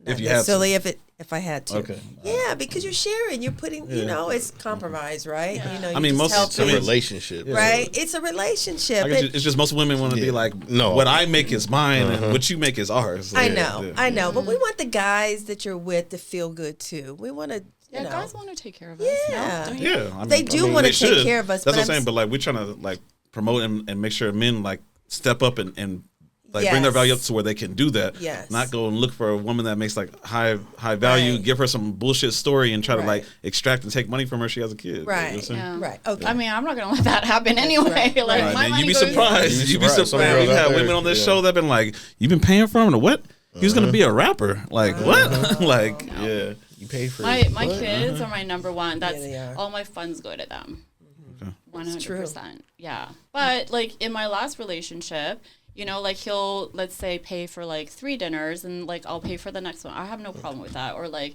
If you have Necessarily if I had to. Okay. Yeah, because you're sharing, you're putting, you know, it's compromise, right? You know, I mean, most- help It's a I mean, relationship. right? It's a relationship. I guess it's just most women want to be like, No. what I make is mine, and what you make is ours. I Yeah, know, yeah. I know, but we want the guys that you're with to feel good too. We want to, Yeah, you know, guys want to take care of us. Yeah. No, don't you? Yeah, I mean, They do wanna they take should. care of us, That's but what I'm I'm saying. But like, we're trying to like promote and make sure men like step up and like bring their Yes. value up to where they can do that. Yes. Not go and look for a woman that makes like high value, Right. give her some bullshit story and try to like Right. extract and take money from her. She has a kid. You know what I'm right, saying? Yeah. right, okay. I mean, I'm not gonna let that happen anyway. right, Like right. my Man, money you'd be goes- surprised. You'd be Some surprised. girls We've out had there, women on this yeah. show that been like, "You've been paying for him to what? He was gonna be a rapper." Like what? Like yeah. You pay for My it. kids are my number one. That's they are. all my funds go to them. 100%. Yeah. Mm. But like in my last relationship, you know, like he'll, let's say, pay for like 3 dinners and like I'll pay for the next one. I have no problem with that. Or like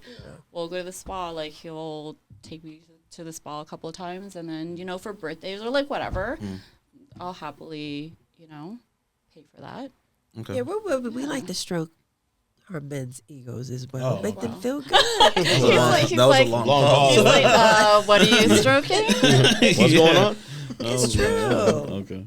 we'll go to the spa, like he'll take me to the spa a couple of times, and then, you know, for birthdays or like whatever, I'll happily, you know, pay for that. Okay. Yeah, we like to stroke our men's egos as well. Oh. Make them Wow. feel good. He's like, that was a long Long pause. he's like, what are you stroking? What's going on? It's true. Okay.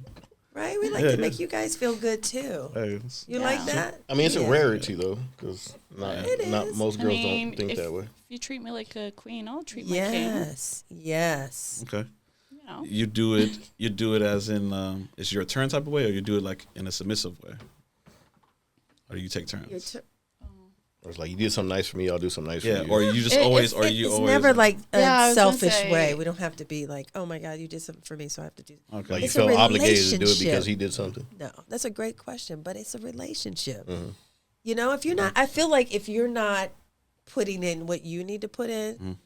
Right? We like to make you guys feel good too. Hey, You like that? I mean, it's a Yeah. rarity though, because not is. most I girls mean, don't think if that way. you treat me like a queen, I'll treat my king. Yes. Yes. okay. You know. You do it as in it's your turn type of way, or you do it like in a submissive way, or you take turns. Your tur- Or it's like you did something nice for me, I'll do something nice Yeah, for you. or you just It- always, it's- or you it's always. never like a Yeah, I was gonna selfish say- way. We don't have to be like, oh my God, you did something for me, so I have to do. Okay. like you It's a felt obligated to do it relationship. because he did something. No, that's a great question, but it's a relationship. Mm-hmm. You know, if you're not, I feel like if you're not putting in what you need to put in,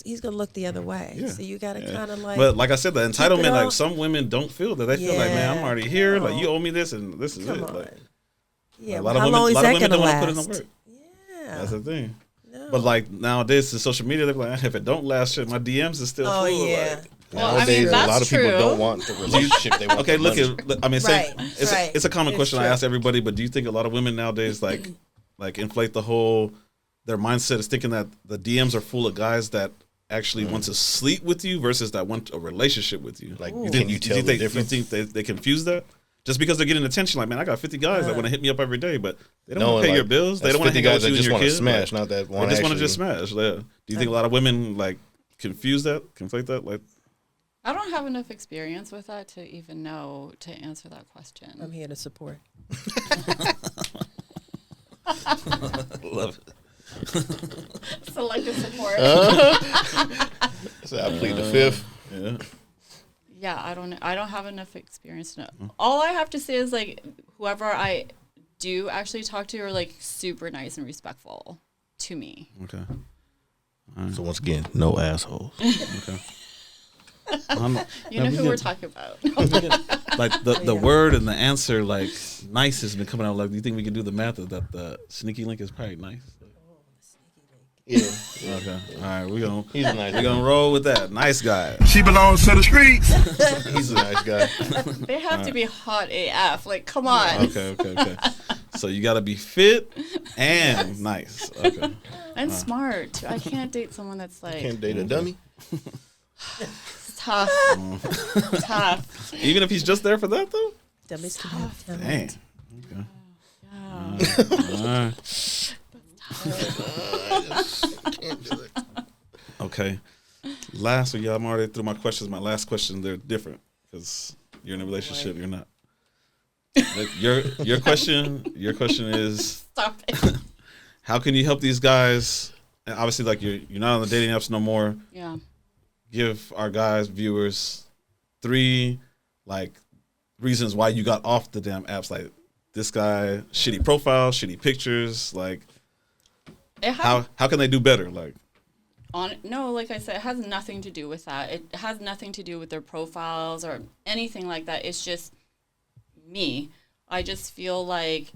he's gonna look the other way. Mm-hmm. Yeah. So you got to kind of like. But like I said, the it entitlement, all- like some women don't feel that. They feel like, man, I'm Yeah, already here. Like no. you owe me this, and this is come it. on. Like, Yeah. a well, lot of how women, long is a lot that of women gonna don't want to put in last? the work. Yeah. That's the thing. No. But like nowadays, the social media, they're like, if it don't last, shit, my DMs is still Oh, full. yeah. Like, Well, I Nowadays, mean, a that's lot of people true. don't want the relationship. They want okay, the look money. at. I mean, say, Right, it's right. it's a common It's question I true. ask everybody. But do you think a lot of women nowadays like inflate the whole? Their mindset is thinking that the DMs are full of guys that actually want to sleep with you versus that want a relationship with you. Like, you can you tell the difference? You think they confuse that? Just because they're getting attention, like, man, I got 50 guys that want to hit me up every day, but they don't want to pay like, your bills. They that's don't want to 50 hang out guys with you that and just your wanna kids. smash, Like, not that they want just want to actually- just smash. Yeah. Do you think a lot of women like confuse that, conflate that? Like, I don't have enough experience with that to even know to answer that question. I'm here to support. love it. Selective support. So I plead the fifth. Yeah. Yeah, I don't have enough experience to know. All I have to say is like whoever I do actually talk to are like super nice and respectful to me. Okay. So once again, no assholes. Okay. You know we who we're get- talking about. Like the word and the answer, like nice has been coming out. Like, do you think we can do the math of that? The sneaky link is probably nice. Yeah. Okay. All right. He's a nice We're guy. gonna roll with that. Nice guy. She belongs to the streets. He's a nice guy. They have to be hot AF. Like, come on. Okay. So you gotta be fit and nice. Okay. And smart. Too. I can't date someone that's like Can't date a dummy. tough. Tough. Even if he's just there for that though. Dummies can have Dang. talent. Okay. Yeah. All right. Can't do it. Okay. Last one, yeah, I'm already through my questions. My last question, they're different because you're in a relationship. You're not. Like, your question is, Stop it. how can you help these guys? And obviously, like you're not on the dating apps no more. Yeah. Give our guys viewers 3 like reasons why you got off the damn apps. Like this guy, shitty profile, shitty pictures. Like It has, how can they do better? Like no, like I said, it has nothing to do with that. It has nothing to do with their profiles or anything like that. It's just me. I just feel like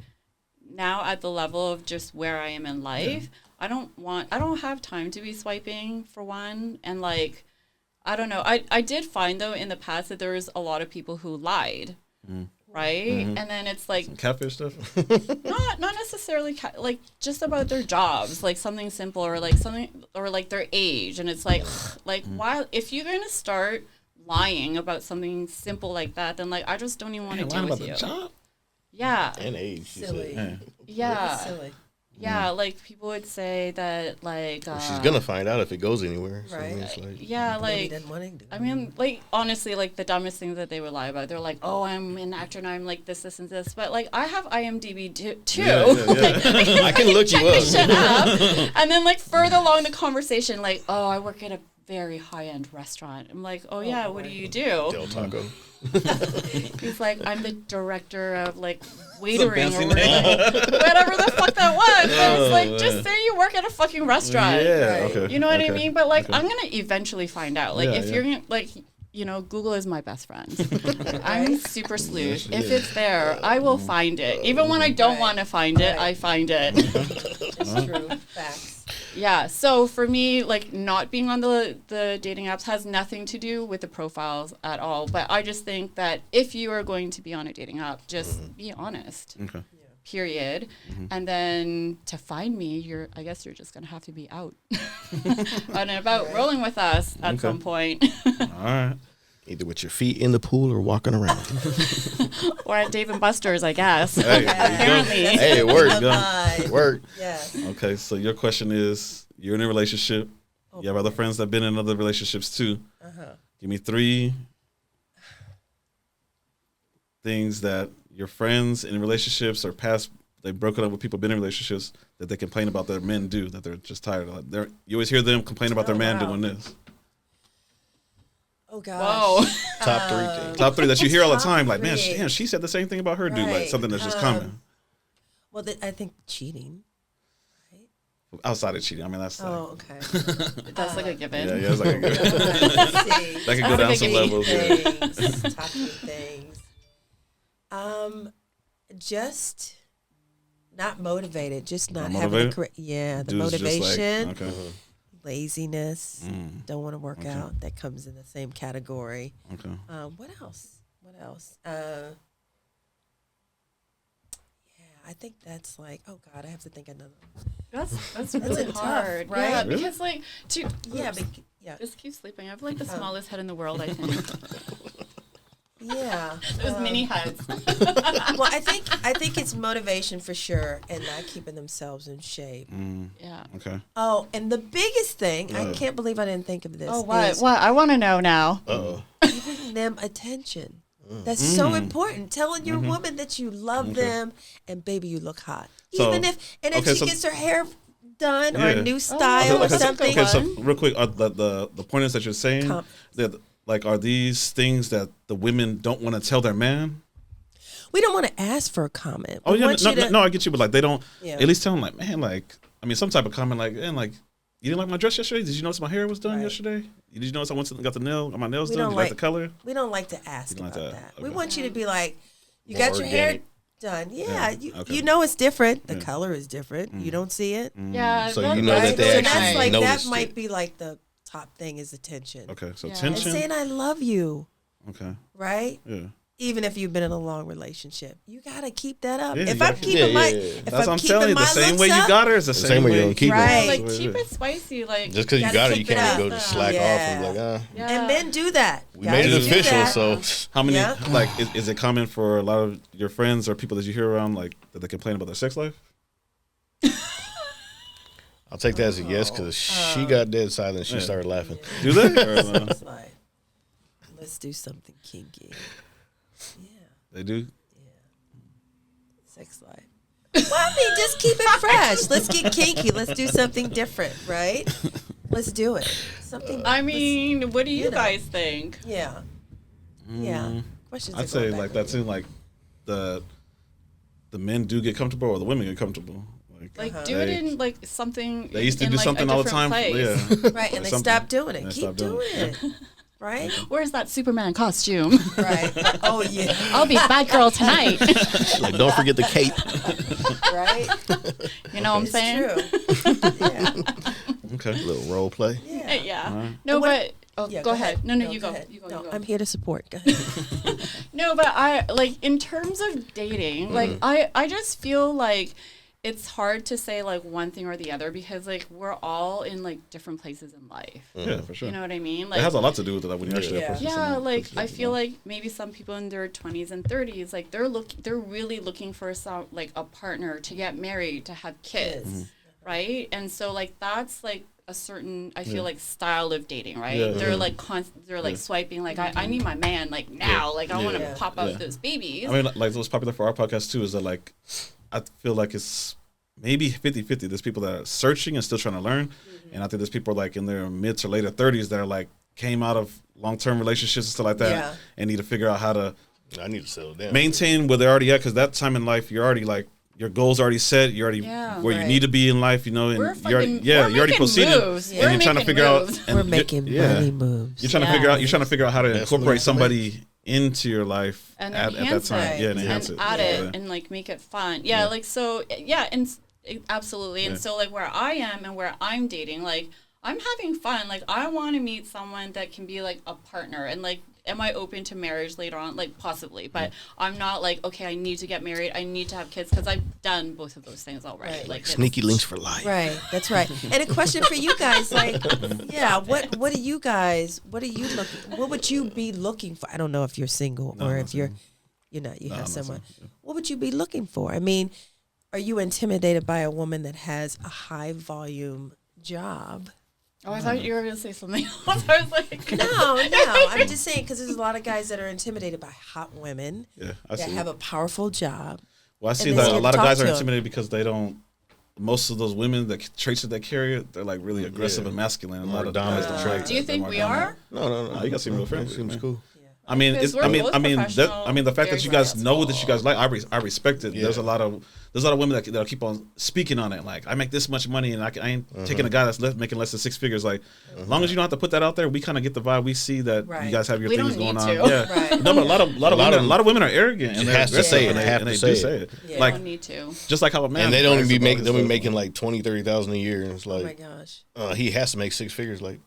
now at the level of just where I am in life, I don't have time to be swiping for one. And like, I don't know. I did find though in the past that there was a lot of people who lied. Right. And then it's like catfish stuff. not necessarily like just about their jobs, like something simple or like something or like their age. And it's like why, if you're going to start lying about something simple like that, then like I just don't even want to deal with you. Job? Yeah. And age. She Silly. said. Yeah. Silly. Yeah, like people would say that like She's gonna find out if it goes anywhere. So Right. it's like, yeah, Maybe like didn't want to do it. I mean, like honestly, like the dumbest things that they would lie about. They're like, "Oh, I'm an actor and I'm like this, and this." But like, I have IMDb too. Yeah. I can look you Check this shit up. up. And then like further along the conversation, like, "Oh, I work at a very high-end restaurant." I'm like, "Oh yeah, what do you do?" Del Taco. He's like, "I'm the director of like waitering fancy or whatever the fuck that was." But it's like, Oh, just man. say you work at a fucking restaurant. Yeah. Right. Okay. You know what I okay. mean? But like, Okay. I'm gonna eventually find out. Like, Yeah, if yeah. you're gonna like, you know, Google is my best friend. I'm super sleuth. If it's there, I will find it. Even when I don't Right. want to find it, Right. I find it. It's true. Facts. Yeah. So for me, like not being on the dating apps has nothing to do with the profiles at all. But I just think that if you are going to be on a dating app, just be honest. Okay. Period. And then to find me, I guess you're just gonna have to be out and about rolling with us at Okay. some point. All right. Either with your feet in the pool or walking around. Or at Dave and Buster's, I guess. Hey, there you go. Apparently. Hey, it worked. Go. Vibe. Work. Yes. Okay, so your question is: you're in a relationship. You have other friends that've been in other relationships too. Give me 3 things that your friends in relationships or past they've broken up with people been in relationships that they complain about their men do that they're just tired of. You always hear them complain about their man wow. doing this. Oh gosh. Whoa. Top 3 things. Top 3 that you hear all the Top time. Like, man, 3. damn, she said the same thing about her dude. Like Right. something that's just common Well, I think cheating. outside of cheating. I mean, that's like, Oh, okay. That's like a given. yeah, it's like a good, Let's see. that could go down some levels. Yeah. Things, top 3 things. Just not motivated. Just not Not having motivated? a career. Yeah, the Dude's just like, motivation, okay. laziness. Don't want to work Okay. out. That comes in the same category. Okay. What else? Yeah, I think that's like. Oh God, I have to think another. That's really tough, hard. right? Yeah, Really? because like Yeah, yeah, just keep sleeping. I have like the smallest head in the world, I think. yeah. Those mini heads. Well, I think it's motivation for sure, and not keeping themselves in shape. Yeah. Okay. Oh, and the biggest thing, I can't believe I didn't think of this. Oh, what? Is What? I want to know now. Uh-oh. giving them attention. That's so important. Telling your woman that you love them, and baby, you look hot. So- Even if okay, she so- gets her hair done or Yeah. a new style or Okay, so- something. Okay, so real quick, the pointers that you're saying, Com- that like are these things that the women don't want to tell their man? We don't want to ask for a comment. Oh We yeah, want you to- no, I get you, but like they don't Yeah. at least tell them like, man, like I mean, some type of comment like, man, like you didn't like my dress yesterday? Did you notice my hair was done Right. yesterday? Did you notice I went and got my nails We done? don't Did you like like- the color? We don't like to ask You don't about like that. that. We Okay. want you to be like, you More got your hair organic. done. Yeah, okay. you know it's different. The color is different. You don't see it. Yeah. So that- you know that's that they So really actually that's nice. like that noticed might it. be like the top thing is attention. Okay, so Yeah. And tension. saying I love you, Okay. right? Yeah. Even if you've been in a long relationship, you gotta keep that up. Yeah, you if gotta I'm keep- keeping my, yeah. if That's I'm what I'm keeping telling you. my The same looks way you up, got her is the same way you're gonna keep it. Yeah, Right. like That's what keep is. it spicy. Like Just because you Gotta got it, keep you it can't up. go to slack off and be like, yeah. and men do that. we Gotta made it do official. that. So How many, Yeah. like, is it common for a lot of your friends or people that you hear around, like, that they complain about their sex life? I'll take that as a yes because she got dead silent. She started laughing. Do they? Or no? It's like, let's do something kinky. Yeah, They do? sex life. Well, I mean, just keep it fresh. Let's get kinky. Let's do something different, right? Let's do it. Something. I mean, what do you you know. guys think? Yeah. Yeah. Questions. I'd say, like, that seems like the men do get comfortable or the women get comfortable. Like, do it in like something. They used to in, do like, something a all the different time. place. Yeah. Right, and they Something. stop doing it. They Keep stop doing doing it. Right? Where's that Superman costume? Right. Oh yeah. I'll be Batgirl tonight. Like, don't forget the cape. Right. You know what I'm It's saying? true. Yeah. Okay. Little role play. Yeah. Yeah. No, What- but Yeah, go ahead. No, you go. ahead. You go. No, You go. I'm here to support. Go ahead. No, but I like in terms of dating, like I just feel like it's hard to say like one thing or the other because like we're all in like different places in life. Yeah, for sure. You know what I mean? It Like has a lot to do with it, like, when you actually Yeah. approach yeah, someone. like I feel like maybe some people in their 20s and 30s, like they're really looking for some like a partner to get married, to have kids, right? And so like that's like a certain I feel like style of dating, right? Yeah. They're like they're like swiping like I need my man like now, like I want to Yeah. pop out Yeah. those babies. I mean, like, what's popular for our podcast, too, is that, like, I feel like it's maybe 50-50. There's people that are searching and still trying to learn. And I think there's people, like, in their mid to later 30s that are, like, came out of long-term relationships and stuff like that Yeah. and need to figure out how to I need to settle down. maintain where they're already at, because that time in life, you're already, like, your goals already set. You're already Yeah. where you Right. need to be in life, you know, and We're you're already, fucking- yeah, we're you're already making proceeding. moves. And We're you're trying to making figure moves. out. And We're making money moves. You're trying to Yeah. figure out. You're trying to figure out how to That's incorporate what somebody into your life and at that enhance time. it, Yeah, and enhance and it. add Yeah. it and like make it fun. Yeah, like so. Yeah, and absolutely. And Yeah. so like where I am and where I'm dating, like I'm having fun. Like I want to meet someone that can be like a partner and like. Am I open to marriage later on? Like possibly, but I'm not like okay. I need to get married. I need to have kids because I've done both of those things already. Right. Like it's- Sneaky links for life. Right, that's right. And a question for you guys, like, yeah, what are you guys? What are you looking? What would you be looking for? I don't know if you're single No, or I'm if not you're, single. you know, you No, have I'm not someone. single, What would you be looking for? I mean, are you intimidated by a woman that has a high volume job? Oh, I thought you were gonna say something else. I was like, No, I'm just saying because there's a lot of guys that are intimidated by hot women Yeah, I that see. have a powerful job. Well, I see and that they a can't lot of talk guys to are 'em. intimidated because they don't. Most of those women, the traits that they carry, they're like really aggressive Yeah. and masculine. A More lot of dominant guys traits. do you they're think more we dominant. are? No. No, you got to seem real It friendly. seems man. cool. I mean, Because it's, we're both I mean, the fact that you guys very know that you guys like, I respect it. Yeah. There's a lot of women that'll keep on speaking on it. Like, I make this much money, and I ain't taking a guy that's making less than six figures. Like, as long as you don't have to put that out there, we kind of get the vibe. We see that you Right. guys have your We things don't going need on. to. Yeah, Right. no, but a lot of women are arrogant and Just they're has to aggressive say it. and They have and to they do say say it. it. Yeah. Like, I need to. just like how a man. And they don't even brags about they'll be his making stuff. like 20,000-30,000 a year. And it's Oh my like gosh. he has to make six figures. Like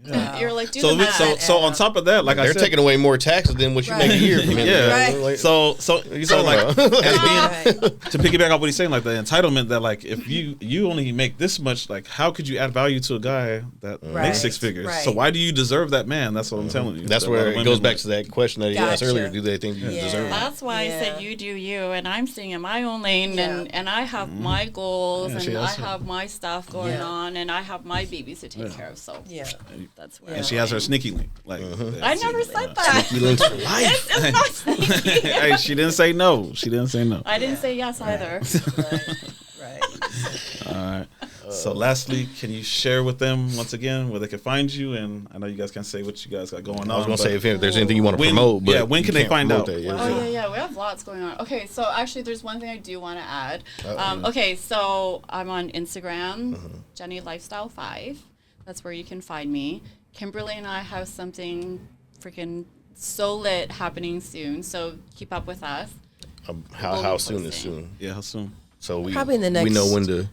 Wow. You're like, do So the math. so on top of that, like I they're said, taking away more taxes than what you Right. make a year. From him. Yeah. Right. Like, so like about? as being Right. to piggyback off what he's saying, like the entitlement that like if you only make this much, like how could you add value to a guy that Right. makes six figures? Right. So why do you deserve that man? That's what I'm telling you. that's A lot where of it women, goes back like- to that question that he asked Gotcha. earlier. Do they think you Yeah. deserve it? That's why I Yeah. said you do you, and I'm staying in my own lane, Yeah. and I have my goals, Yeah, she and I has her- have my stuff going Yeah. on, and I have my babies to take care of. So Yeah. that's where. And she has her sneaky link. Like I never said that. He links for life. It's not sneaky. hey, she didn't say no. She didn't say no. I didn't say yes either. Right. All right. So lastly, can you share with them once again where they can find you? And I know you guys can't say what you guys got going on. I was gonna but say if there's anything you want to When- promote, but yeah, when you can they can't find promote out? that, yeah. Oh yeah, we have lots going on. Okay, so actually, there's one thing I do want to add. Okay, so I'm on Instagram, Jenny Lifestyle 5. That's where you can find me. Kimberly and I have something freaking so lit happening soon, so keep up with us. How We'll be soon is posting. soon? Yeah, how soon? So we Probably in the we know next- when to.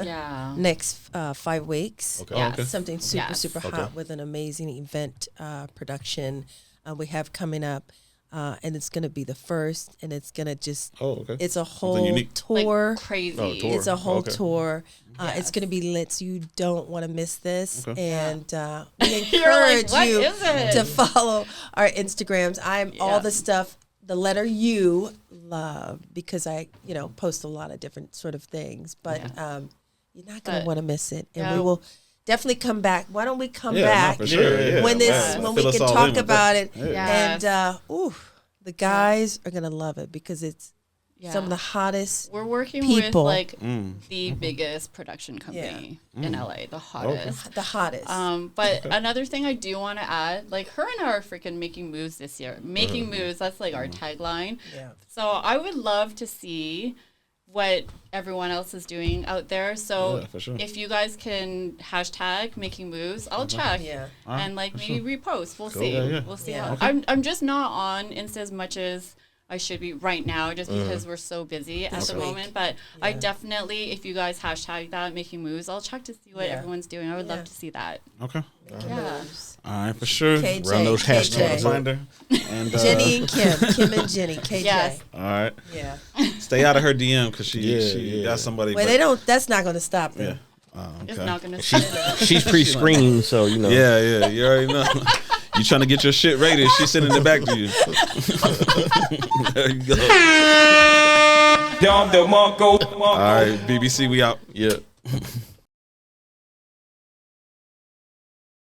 Yeah. Next 5 weeks. Okay. Yes. okay. Something super, Yes. super hot with an amazing event production we have coming up. And it's going to be the first, and it's going to just, Oh, okay. it's a Something whole unique. tour. Like crazy. Oh, tour. It's a whole Okay. tour. It's Yes. going to be lit, so you don't want to miss this. Okay. And we You're like, encourage what you is it? to follow our Instagrams. I'm all Yeah. the stuff, the letter U, love, because I, post a lot of different sort of things. But you're not going to But- want to miss it. And Yeah. we will definitely come back. Why don't we come Yeah, back no, for sure. Yeah, when yeah. when Fill we us can all talk in with about that. it? Yes. And the guys are going to love it because it's some of the hottest. We're working people. with like the biggest production company in LA, the hottest. The hottest. But another thing I do want to add, like her and I are freaking making moves this year. Making moves, that's like our tagline. Yeah. So I would love to see what everyone else is doing out there. So Yeah, for sure. if you guys can hashtag making moves, I'll check. Yeah. And like maybe repost. We'll see. Yeah, yeah. We'll see Yeah. how I'm just not on Insta as much as I should be right now just because we're so busy at the week. moment. But I definitely, if you guys hashtag that, making moves, I'll check to see what Yeah. everyone's doing. I would Yeah. love to see that. Okay. Yeah. All right, for sure. KJ, Run those hashtags. KJ. Find her. And, Jenny and Kim and Jenny, KJ. Yes. All right. Yeah. Stay out of her DM because she Yeah. got somebody. Well, but- they don't. That's not going to stop Yeah. them. It's Okay. not going to She's pre-screened, so you know. Yeah. You already know. You trying to get your shit rated. She's sending it back to you. There you go. All right, BBC, we out. Yeah.